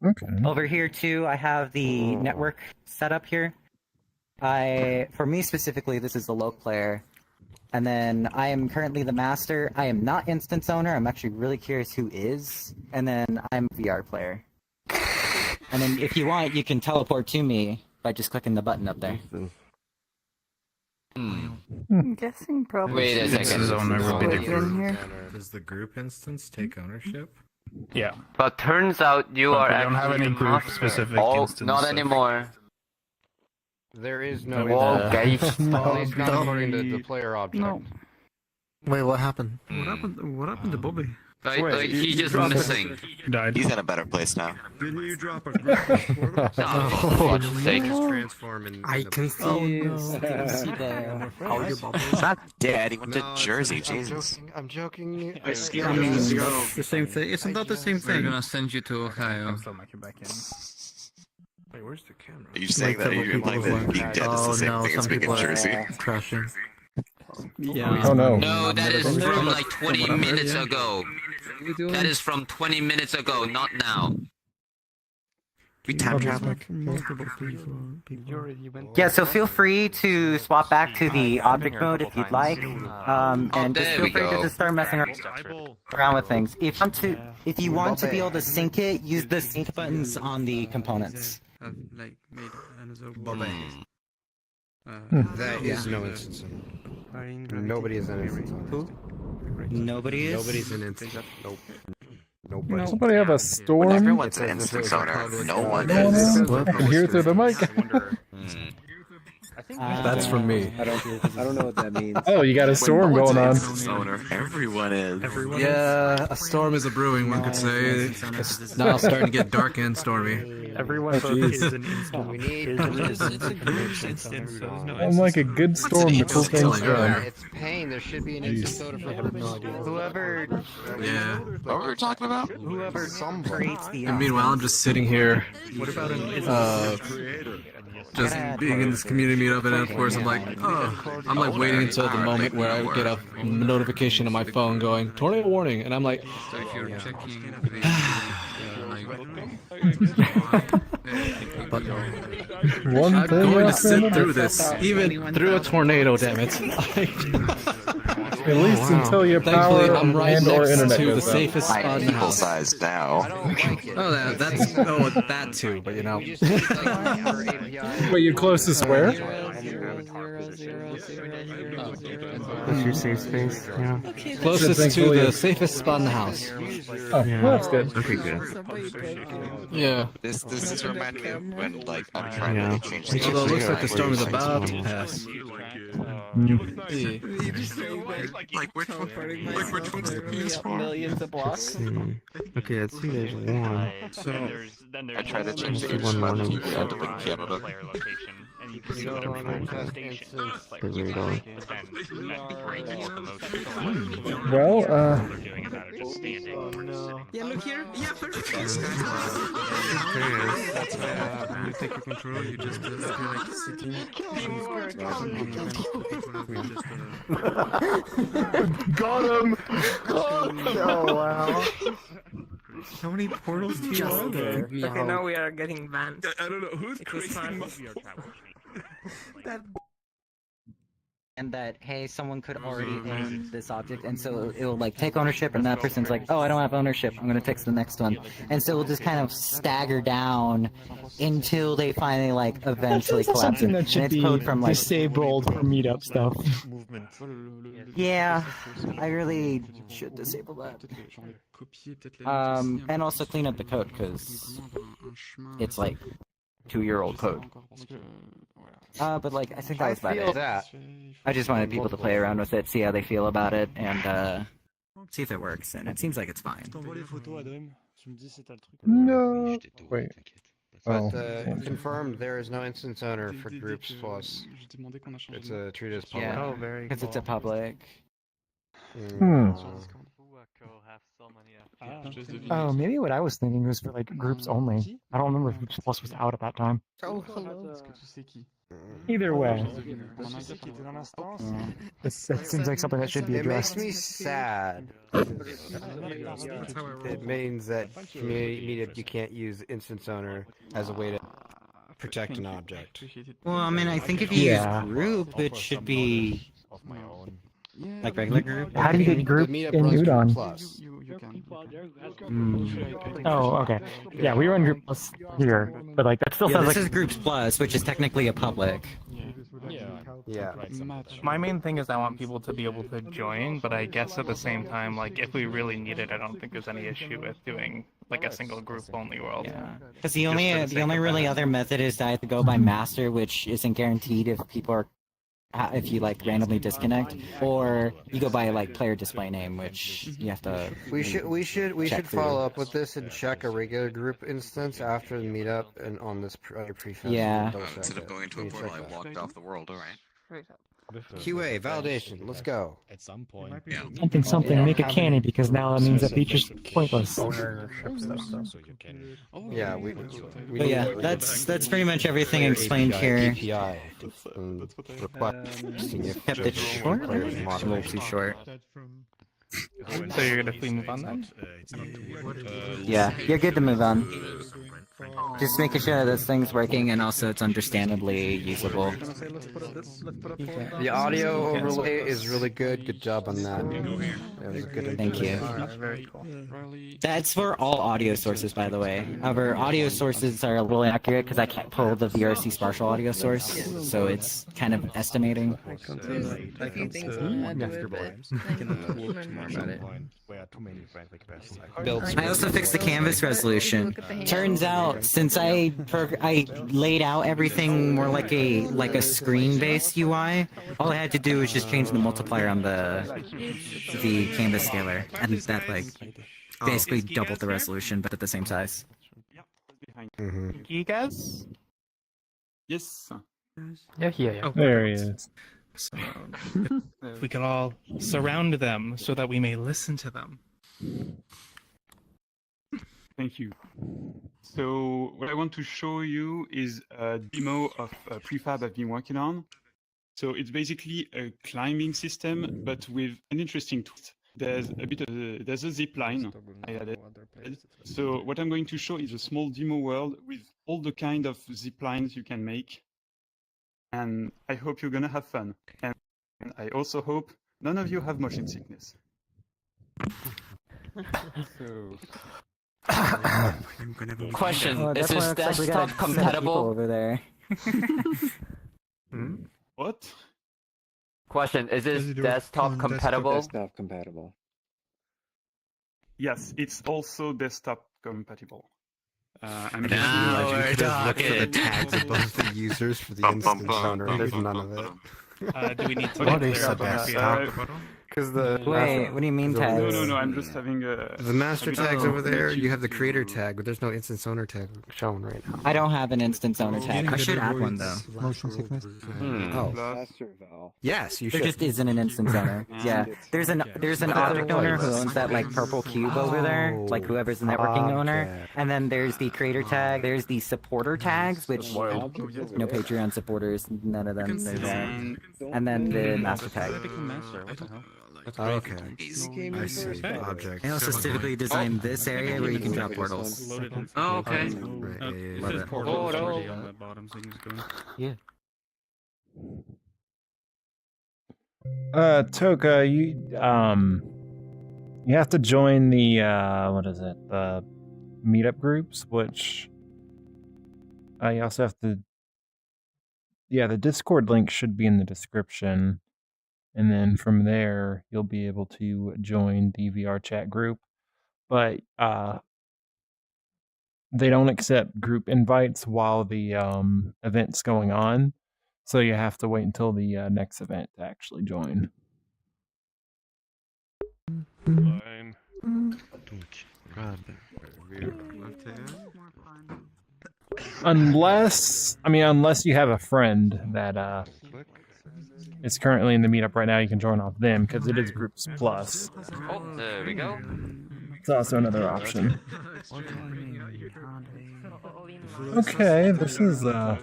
Okay. Over here too, I have the network set up here. For me specifically, this is the local player. And then I am currently the master. I am not instance owner. I'm actually really curious who is. And then I'm VR player. And then if you want, you can teleport to me by just clicking the button up there. I'm guessing probably. Wait a second. Does the group instance take ownership? Yeah. But turns out you But are we don't have actually any the group master. specific Oh, instance not of- anymore. There is no. Okay. At least not according to the player object. No. Wait, what happened? What happened? What happened to Bobby? Like he's just missing. Died. He's in a better place now. Didn't you drop a group? For God's sake. Transform in. I can see. He's not dead. He went to Jersey. Jesus. I'm joking. I mean, the same thing. It's not the same We're thing. gonna send you to Ohio. Wait, where's the camera? Are you saying that you're implying that being dead is the same thing as being in Jersey? Crashing. Yeah. Oh no. No, that is from like 20 minutes ago. That is from 20 minutes ago, not now. We time travel. Yeah, so feel free to swap back to the object mode if you'd like, and just there feel we free to go. just start messing around with things. If you want to be able to sync it, use the sync buttons on the components. Like made another Bobby. That is no instance. Nobody is an instance. Who? Nobody is? Nobody's an instance. Nope. Nobody. Somebody have a storm? Everyone's an instance owner. No one No one is. is? I can hear through the mic. That's from me. I don't know what that means. Oh, you got a storm going on. Instance owner. Everyone is. Yeah, a storm is a brewing, one could say. It's now starting to get dark and stormy. Everyone is an instant. We need. It's a group instance, so there's no I'm like a good storm to cool things down. It's pain. There should be an instance soda for Whoever, Yeah. What were we talking about? whoever creates the And meanwhile, I'm just sitting here, What about an just being in this community meetup, and then of course I'm like, oh, I'm like waiting until the moment where I get a notification on my phone going, tornado warning, and I'm like, So if you're checking One I'm thing going to after sit another. through this, even through a tornado, damn it. At least until your Thankfully, power I'm right and or next internet to the goes out. safest spot I'm in the equal house. sized now. Oh, that too, but you know. Wait, your closest where? That's your safe space, yeah. Closest to the safest spot in the house. Oh, well, that's good. Okay, good. Yeah. This is reminding me of when like I'm trying to change the Although it looks like the where storm you is say about to something. pass. Like which one's the PS4? Millions of blocks. Okay, let's see. There's one. So I tried to change the One H morning. to the end of in Canada. Well, Yeah, look here. Yeah, perfect. you take your control, you just you're like sitting. got him! Oh, wow. How many portals do you Just have there? Okay, now we are getting banned. I don't know who's It was fun. and that hey, someone could already own this object, and so it will like take ownership, and that person's like, oh, I don't have ownership, I'm gonna text the next one, and so we'll just kind of stagger down until they finally like eventually This is collapse. something it. that should And it's be code from like disabled for meetup stuff. yeah, I really should disable that. And also clean up the code because it's like 2-year-old code. But like I think that was about it. I just wanted people to play around with it, see how they feel about it, and see if it works. And it seems like it's fine. No. Wait. Oh. But confirmed, there is no instance owner for groups plus. It's treated as public. Yeah, because it's a public. Oh, maybe what I was thinking was for like groups only. I don't remember if Groups Plus was out at that time. Oh, hello. Either way, that seems like something that should be It makes addressed. me sad. It means that community meetup you can't use instance owner as a way to protect an object. Well, I mean, I think if you use group, it should be Like regular group? How do you get group in Udon? You can. Oh, okay. Yeah, we run group plus here, but like that still Yeah, sounds this like is groups plus, which is technically a public. Yeah. My main thing is I want people to be able to join, but I guess at the same time, like if we really need it, I don't think there's any issue with doing like a single group only world. Yeah. Because the only really other method is that I have to go by master, which isn't guaranteed if people are if you like randomly disconnect, or you go by like player display name, which you have to. We should check follow up with this and check a regular group instance after the meetup and on this prefab. Yeah. Instead of going to a portal, I walked off the world. All right. QA validation. Let's go. At some point. Yeah. something. Make a canny because now that means that feature's pointless. Yeah, But yeah, that's pretty much everything explained here. Kept it short. A little too short. So you're gonna move on then? Yeah, you're good to move on. Just making sure that this thing's working and also it's understandably usable. The audio overlay is really good. Good job on that. That was a good. Thank you. Very cool. That's for all audio sources, by the way. However, audio sources are a little inaccurate because I can't pull the VRC spatial audio source, so it's kind of estimating. I also fixed the canvas resolution. Turns out, since I laid out everything more like a screen-based UI, all I had to do was just change the multiplier on the canvas scaler, and that like basically doubled the resolution, but at the same size. Geegaz? Yes. Yeah. There he is. So, if we could all surround them so that we may listen to them. Thank you. So what I want to show you is a demo of a prefab I've been working on. So it's basically a climbing system, but with an interesting twist. There's a zipline I added. So what I'm going to show is a small demo world with all the kind of ziplines you can make. And I hope you're gonna have fun. And I also hope none of you have motion sickness. Question: Oh, is this definitely looks like we got desktop a set of people compatible? over there? What? Question: is this desktop compatible? Desktop compatible. Yes, it's also desktop compatible. I'm Now just we're talking. Look for the tags above the users for the instance owner. There's none of it. Do we need to What is clear the up desktop? Because the Wait, what do you mean tags? No, I'm just having a... The master tags over there, you have the creator tag, but there's no instance owner tag shown right now. I don't have an instance owner tag. I should add one though. Motion sickness. Oh. Yes, you There should. just isn't an instance owner. Yeah, there's an object owner who owns that like purple cube over there, like whoever's the networking owner. And then there's the creator tag. There's the supporter tags, which no Patreon supporters, none of them. They're there. And then the master tag. Okay. I see. Object. I also specifically designed this area where you can drop portals. Oh, okay. Love it. Yeah. Toka, you have to join the the meetup groups, which you also have to. Yeah, the Discord link should be in the description. And then from there, you'll be able to join the VRChat group. But they don't accept group invites while the event's going on. So you have to wait until the next event to actually join. Fine. Unless you have a friend that is currently in the meetup right now, you can join off them because it is groups plus. Oh, there we go. It's also another option. Okay, this is Yeah.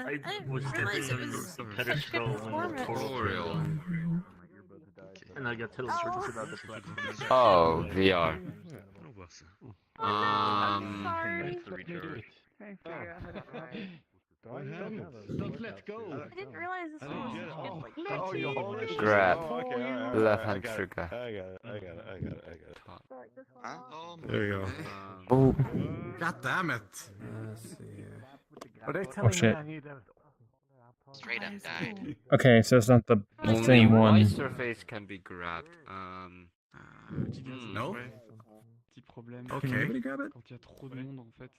I didn't realize it was such good performance. And I got teleported to the other platform. Oh, VR. Don't let go. I didn't realize this was. Grab. Okay, alright, Left I hand got it. trigger. I got it. There you go. Oh. God damn it. Oh shit. Straight up died. Okay, so it's not the Only same one one. surface can be grabbed. No. Petit problème. Okay. Anybody grab it? Quand il y a trop de monde en fait.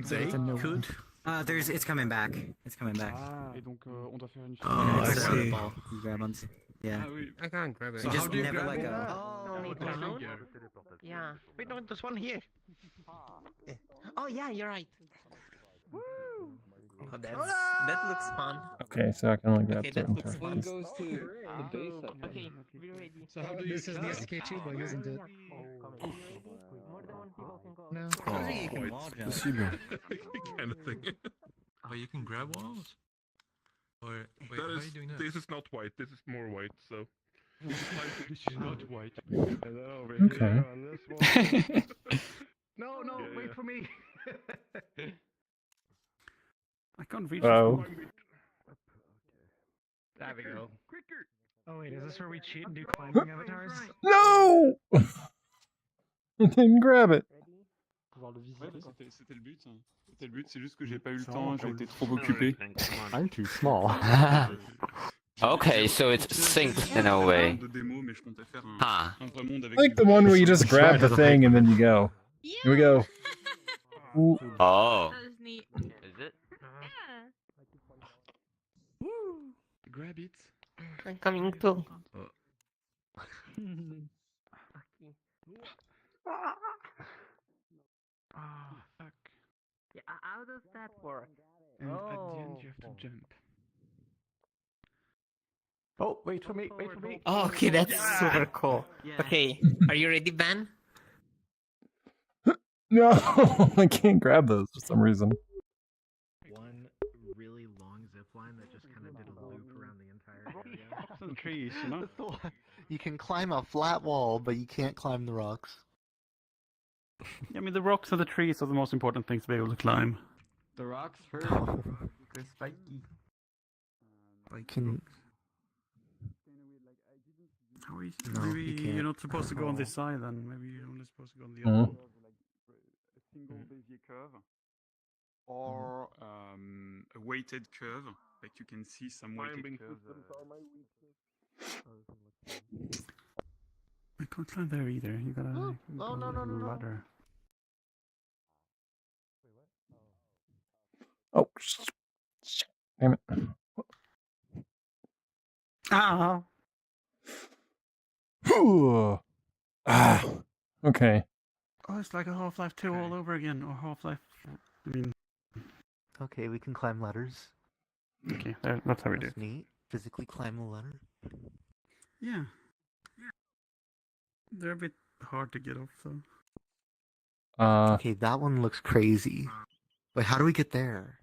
They could. It's coming back. It's coming back. Et donc on doit faire une. Oh, I It's see. You grab onto. Yeah. I can't grab it. So just how do you never grab let it? go. Yeah. Wait, no, there's one here. Oh yeah, you're right. Oh, that looks fun. Okay, so I can only grab Okay, that certain looks tokens. fun. Goes to the base. Okay, we're ready. So how do you? This is the SK2, but isn't it? No. Kind of thing. Oh, you can grab walls? Or wait, That how are is, you doing that? this is not white, this is more white, so. This is not white. Okay. No, wait for me. I can't reach. Oh. There we go. Quicker. Oh wait, is this where we cheat and do climbing avatars? No! I didn't grab it. Ouais, c'était le but. C'était le but, c'est juste que j'ai pas eu le temps, j'ai été trop occupé. I'm too small. Okay, so it's synced in a way. De démo, mais je comptais faire Huh. un vrai monde avec Like the one where you just grab the thing and then you go. Here we go. Ooh. Oh. That was neat. Is it? Yeah. Grab it. I'm coming too. Ah, fuck. Yeah, how does that work? And at the end you have to jump. Oh, wait for me, wait for me. Oh, okay, that's super cool. Okay, are you ready, Ben? No, I can't grab those for some reason. One really long zip line that just kind of did a loop around the entire area. Some trees, you know? You can climb a flat wall, but you can't climb the rocks. I mean, the rocks and the trees are the most important things to be able to climb. The rocks hurt. They're spiky. I can. How are you, No, maybe you can't. you're not supposed to go on this side then. Maybe you're only supposed to go on the Mhm. other. A single Bezier curve or a weighted curve, like you can see some weighted curves. I can't climb there either. You gotta. Oh, go no, no, no, no. ladder. Oh, damn it. Ah! Ah, okay. Oh, it's like a Half-Life 2 all over again, or Half-Life. I mean, Okay, we can climb ladders. okay, that's how we do. That's neat. Physically climb the ladder. Yeah. They're a bit hard to get off, though. Okay, that one looks crazy. Wait, how do we get there?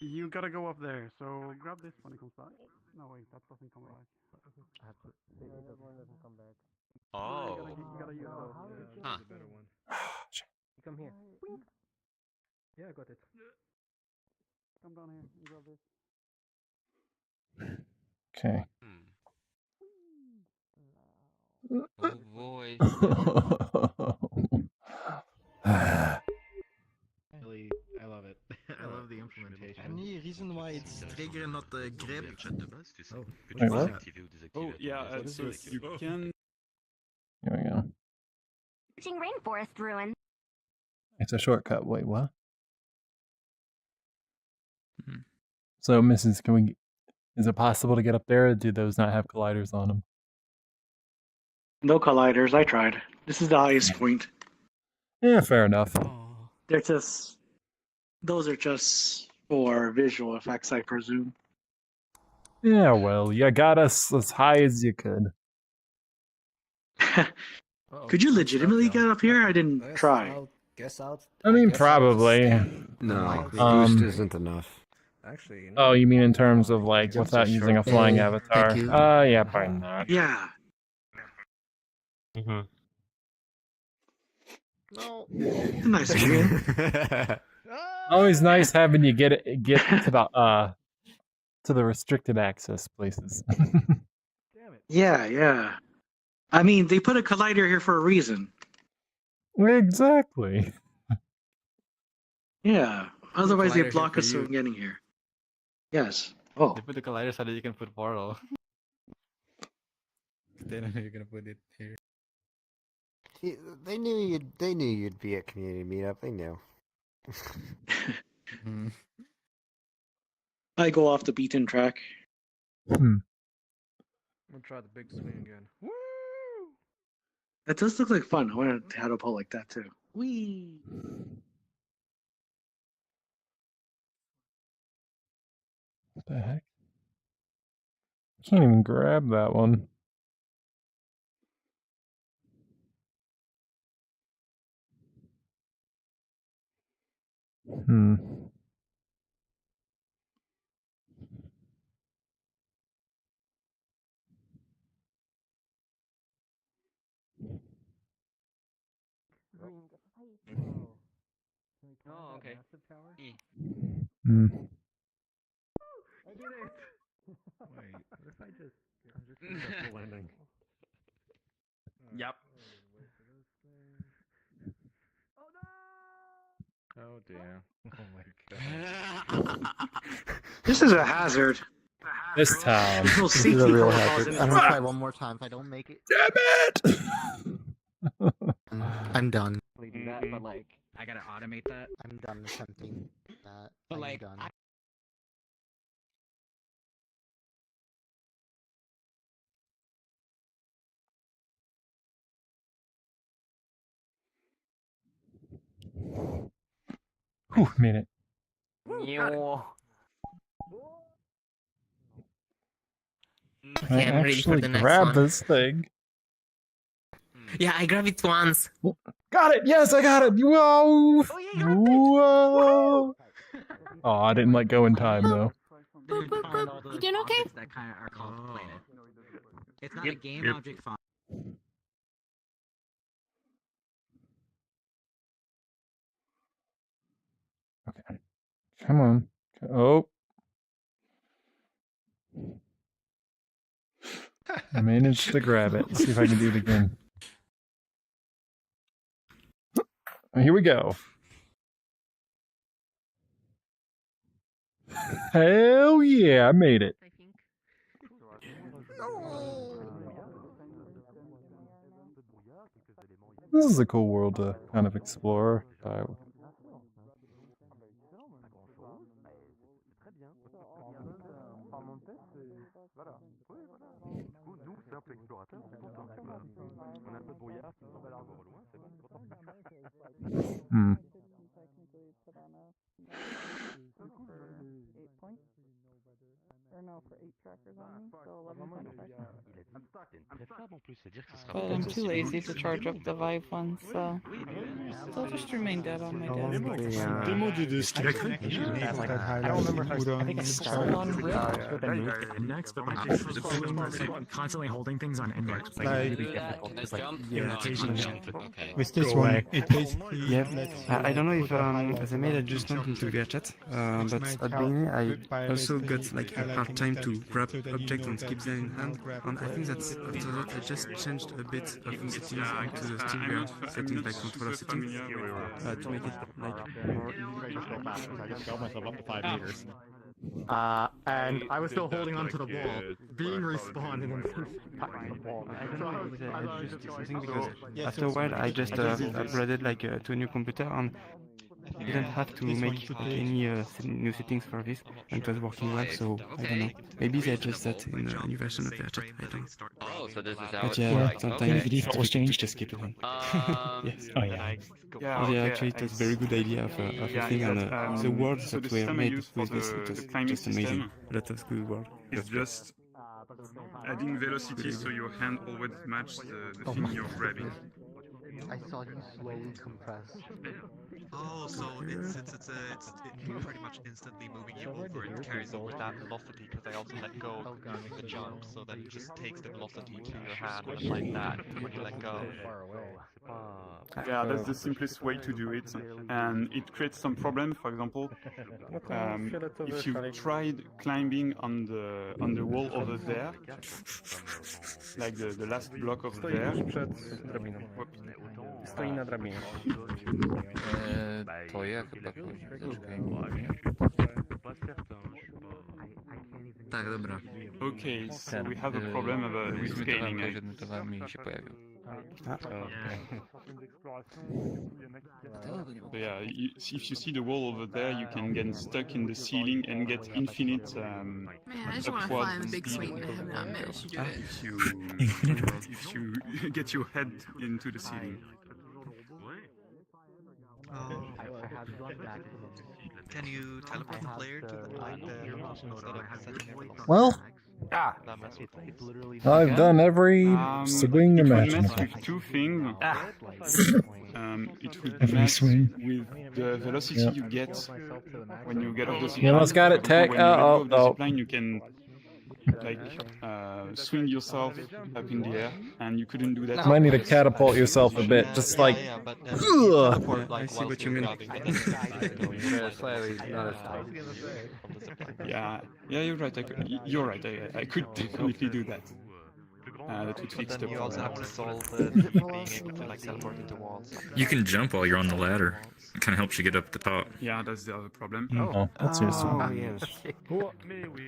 You gotta go up there, so grab this when it comes back. No, wait, that doesn't come back. Oh. You gotta use those. Huh. You come here. Yeah, I got it. Come down here and grab this. Okay. Oh boy. Really, I love it. I love the implementation. Any reason why it's trigger and not the grip? Oh, Wait, what? Oh, yeah, so you can. Here we go. Reaching rainforest ruin. It's a shortcut. Wait, what? So, Mrs., can we? Is it possible to get up there, or do those not have colliders on them? No colliders, I tried. This is the highest point. Yeah, fair enough. They're just... Those are just for visual effects, I presume. Yeah, well, you got us as high as you could. Could you legitimately get up here? I didn't try. I mean, probably. No, the boost isn't enough. Actually, Oh, you mean in terms of like without using a flying avatar? thank you. Yeah, probably not. Yeah. No. Nice of you. Always nice having you get to the restricted access places. Yeah, yeah. I mean, they put a collider here for a reason. Exactly. Yeah. Otherwise, they collider block here us for you. from getting here. Yes. Oh. They put the collider so that you can put portal. They don't know you're gonna put it here. They knew you'd be at community meetup. They knew. I go off the beaten track. I'm gonna try the big swing again. Woo! That does look like fun. I want to have a pull like that too. Whee! What the heck? Can't even grab that one. Oh, okay. Hmm. I did it! Wait, what if I'm just successful landing? Yep. Oh dear. Oh my god. This is a hazard. This town. This This is a real hazard. I'm gonna try one more time. If I don't make it, damn it! I'm done. Do that, but like, I gotta automate that. I'm done attempting that. But I'm like, done. Whew, made it. Okay, I'm ready for actually the next grab one. this thing. Yeah, I grabbed it once. Got it! Yes, I got it! Whoa! Whoa! Oh, I didn't let go in time though. Boop, boop, boop. You doing okay? That kind of are called planet. It's not Yep, a game yep. object font. Okay. Come on. Oh. I managed to grab it. Let's see if I can do it again. Here we go. Hell yeah, I made it. This is a cool world to kind of explore. Hmm. Or no, for 8 trackers on me, so 11.5. But I'm too lazy to charge up the Vybe one, so they'll just remain dead on my desk. Demo de this. I don't remember if I think I started on Rift with a new index, but like constantly holding things on index like really difficult. It's like With this one, it basically. Yeah, I don't know if they made adjustment into VRChat, but at the beginning I also got like a hard time to grab objects and keep them in hand, and I think that's after that I just changed a bit of the settings into the SteamVR settings, like controller settings, to make it like more easy. I just got myself up to 5 meters. And I was still holding onto the ball, being respawned, and then back to the ball. I don't know if they adjusted something because after a while I just upgraded like to a new computer and I didn't have to make like, any new settings for this, and it was working well, so I don't know. Maybe they adjust that in a new version of VRChat, I don't know. Oh, so this is how But it's yeah, like. sometimes Okay. it was changed, just keep it on. Yes. Oh yeah. Yeah, actually it was a very good idea of a thing, and the words that were made with this, it was just amazing. A lot of good words. It's just adding velocity so your hand always matches the thing you're grabbing. I saw you slowly compress. Oh, so it's pretty much instantly moving you over. It carries over that velocity because I also let go during the jump, so that it just takes the velocity to your hand and applies that when you let go. Yeah, that's the simplest way to do it, and it creates some problem. For example, if you tried climbing on the wall over there, like the last block over there. Stoi na drabinie. To ja chyba Tak, dobra. Okay, so we have a problem with scaling. So yeah, if you see the wall over there, you can get stuck in the ceiling and get infinite Man, I just want to fly in the big swing and have not managed to do it. If you get your head into the ceiling. Can you teleport the player to the Well, I've done every swing it imaginable. will mess with two things. It will mess with the velocity you get when you get off the zipline. You almost got it, Tech. When you let go of the zipline, you can swing yourself up in the air, and you couldn't do that. You might need to catapult yourself a bit, just like. I see what you mean. Yeah, you're right. I could definitely do that. That would fix the You also have to problem. solve being able to like teleport into walls. You can jump while you're on the ladder. It kind of helps you get up the top. Yeah, that's the other problem. Oh, that's useful.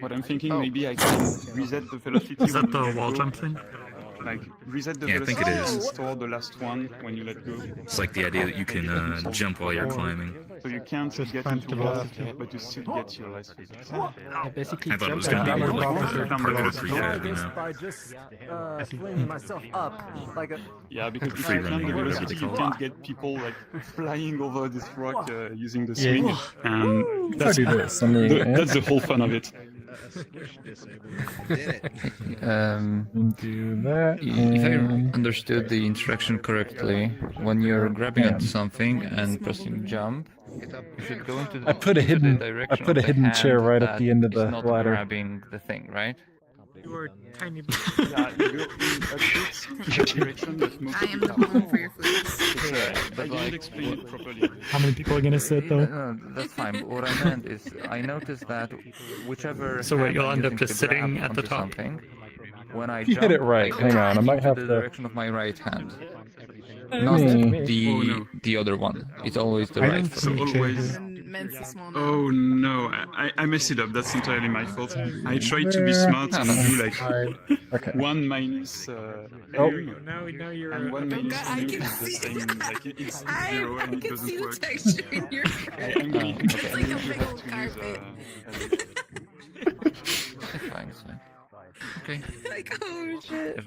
What I'm thinking, maybe I can reset the velocity. Is that when the you let wall go. jump thing? Like reset the Yeah, I velocity think it is. and store the last one when you let go. It's like the idea that you can jump while you're climbing. So you can't get into velocity, but you still get your life physics. I thought it was going to be more like targeted prefab, you know? By just flinging myself up like a. Yeah, because if Free you climb running, the whatever velocity, they you call it. can't get people like flying over this rock using the swing, and that's the whole fun of it. Do that. If I understood the instruction correctly, when you're grabbing onto something and pressing jump, you should go into the, I put a hidden chair right at the end of the not ladder. grabbing the thing, right? You're tiny. Yeah, you go in a bit direction, but most I am the home for your foods. I didn't explain it properly. How many people are gonna sit though? No, that's fine. But what I meant is, I noticed that whichever. So wait, hand you'll I'm end up using just to grab sitting at the onto top. something, when I You hit jump, it right. I Hang on, I might into have the to. direction of my right hand, not the other one. It's always the right. So always. Immensely small. Oh no, I messed it up. That's entirely my fault. I tried to be smart and do like 1 minus volume, Now you're. and 1 minus I volume can is the see same. Like it's I 0 and it can doesn't see the work. texture in your I'm going to It's like a have big to old use carpet. It's fine, it's fine. Okay. Like, oh shit.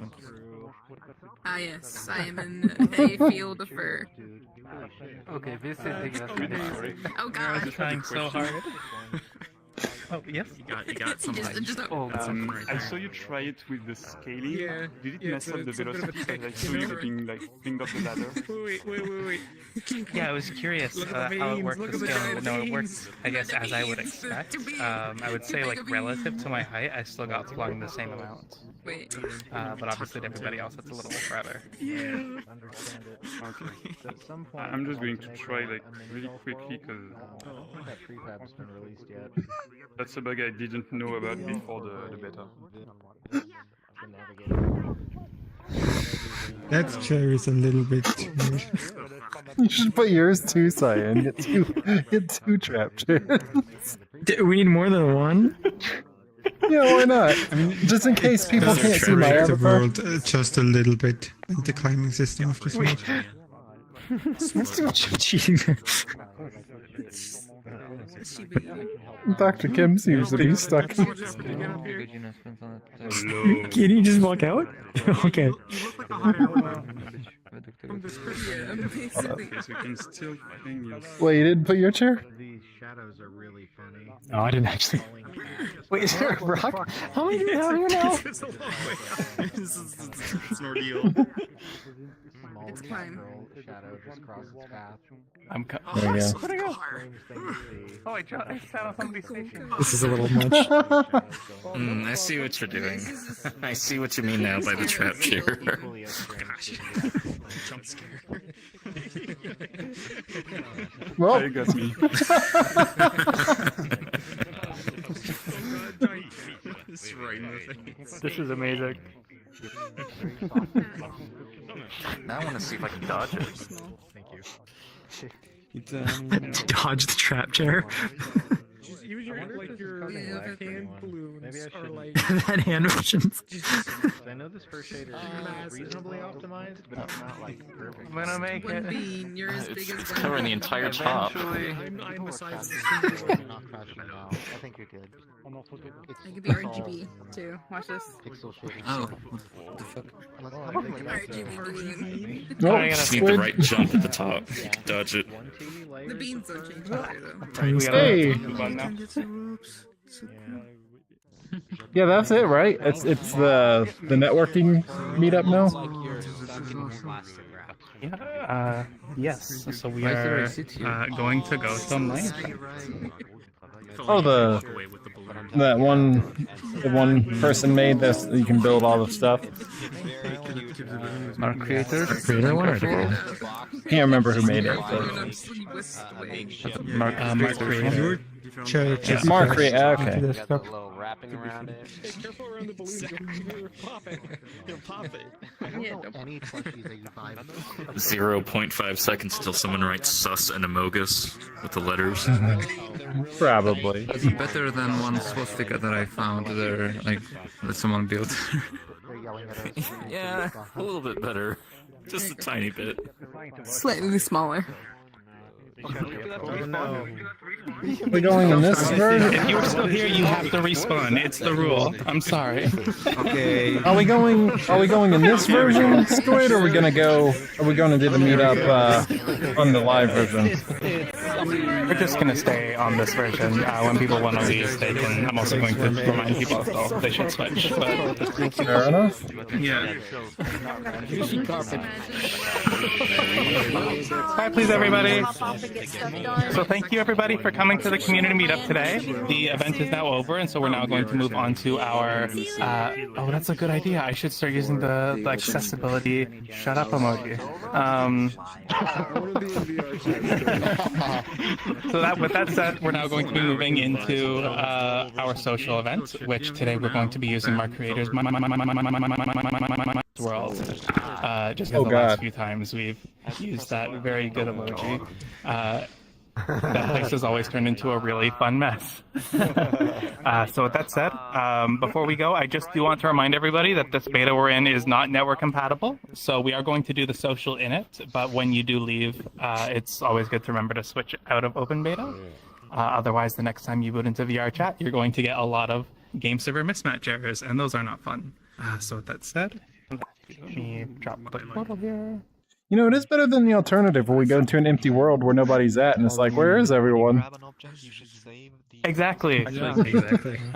Ah yes, I am in a field of fur. Okay, this is Oh god. Trying so hard. Oh yes. You got something. I saw you try it with the scaling. Yeah, Did it yeah, mess up the it's a bit of a velocity? trick, I saw you you know? getting like fling up the ladder. Wait. Yeah, I was curious Look at how the it veins, worked look with at the scale, but no, it veins. works, I guess, as I would expect. I would say, like, relative to my height, I still got flung the same amount. Wait. But obviously to everybody else, it's a little further. Yeah. Okay. I'm just going to try like really quickly because that's a bug I didn't know about before the beta. That chair is a little bit. You should put yours too, Cyan. Get two trap chairs. We need more than one? Yeah, why not? I mean, just in case people can't see my the avatar. world just a little bit in the climbing system of this world. Cheating. Dr. Kim seems to be stuck. Can you just walk out? Okay. Wait, you didn't put your chair? These shadows are really funny. No, I didn't actually. Wait, is there a rock? How many do you have here now? It's an ordeal. It's time. Shadow just crosses path. I'm There you go. Where'd I go? Oh, I sat on somebody's station. This is a little much. I see what you're doing. I see what you mean now by the trap chair. Gosh. Jump scare. Well, You got me. It's right in the face. This is amazing. Now I want to see if I can dodge it. Thank you. It's, Dodge the trap chair. Just use your hand balloons or like That hand motions. I know this first shader is reasonably optimized, but it's not like perfect. I'm gonna make One it. bean, you're as big as It's one. covering the entire top. I'm the size of You're not crashing now. I think you're good. I could be RGB too. Watch this. Pixel shading. Oh, what the fuck? RGB balloon. Oh, I just need the squid. right jump at the top. Dodge it. The beans don't change color though. Hey. Move on now. Yeah, that's it, right? It's the networking meetup now. Yeah, yes. So we are going to go to Minecraft. Oh, the one person made this. You can build all the stuff. Mark creator? Creator one or the creator? Can't remember who made it. But... Mark creator. It's Mark creator. Okay. Wrapping around it. Hey, careful around the balloons. You'll pop it. You'll pop it. I don't know any plushies that you buy. 0.5 seconds till someone writes sus and amogus with the letters. Probably. Better than one swastika that I found there, like, that someone built. Yeah, a little bit better. Just a tiny bit. Slightly smaller. Oh no. We're going in this version. If you're still here, you have to respawn. It's the rule. I'm sorry. Okay. Are we going in this version, Squid, or are we gonna do the meetup on the live version? We're just gonna stay on this version. When people want to leave, they can. I'm also going to remind people so they should switch. But Fair enough. yeah. Hi, please, everybody. So thank you, everybody, for coming to the community meetup today. The event is now over, and so we're now going to move on to our. Oh, that's a good idea. I should start using the accessibility shut up emoji. So with that said, we're now going to be moving into our social event, which today we're going to be using Mark Creator's World. Just because the last few times we've used that very good emoji. That place has always turned into a really fun mess. So with that said, before we go, I just do want to remind everybody that this beta we're in is not network compatible. So we are going to do the social in it, but when you do leave, it's always good to remember to switch out of open beta. Otherwise, the next time you boot into VRChat, you're going to get a lot of game server mismatch errors, and those are not fun. So with that said, let me drop the portal here. You know, it is better than the alternative where we go into an empty world where nobody's at, and it's like, where is everyone? Exactly. Exactly. I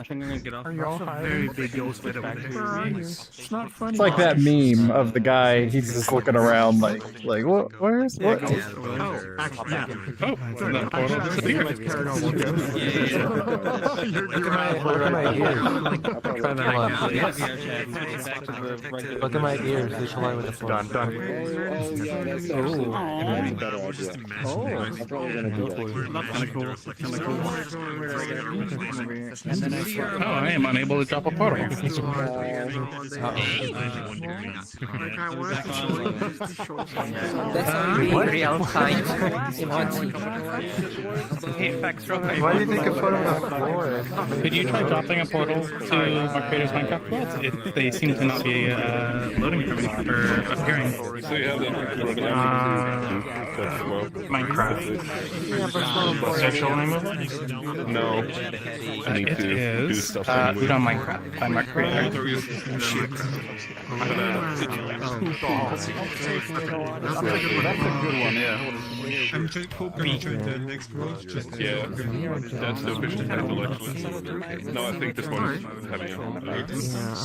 think I'm gonna get off. Are you all very big ghost bit over there? It's not funny. It's like that meme of the guy, he's just looking around like what? Where's what? Oh, actually, yeah. Oh, that portal disappeared. Look at my ears. They should lie with the floor. Done. Oh, I am unable to drop a portal. What? Outside. Hey, Fex, real quick. Why did you take a photo of the floor? Could you try dropping a portal to Mark Creator's Minecraft worlds? They seem to not be loading for me or appearing. So you have Minecraft. Social name of it? No. I need It to do is stuff Read on Minecraft by Mark Creator. That's a good one, yeah. I'm hoping to the next world. Yeah, that's the official title actually. No, I think this one is having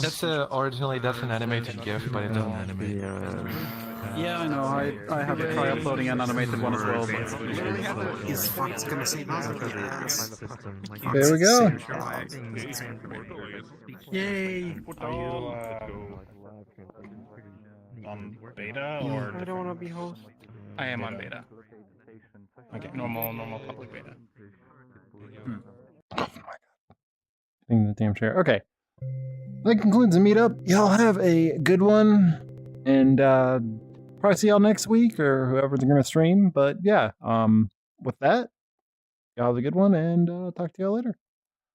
That's originally that's an animated GIF, but it doesn't animate. Yeah, I know. I have to try uploading an animated one as well. Is Fox gonna save us? There we go. Yay! Are you on beta or? I don't want to be host. I am on beta. Okay, normal public beta. In the damn chair. Okay. That concludes the meetup. Y'all have a good one. And probably see y'all next week or whoever's gonna stream. But yeah, with that, y'all have a good one and talk to y'all later.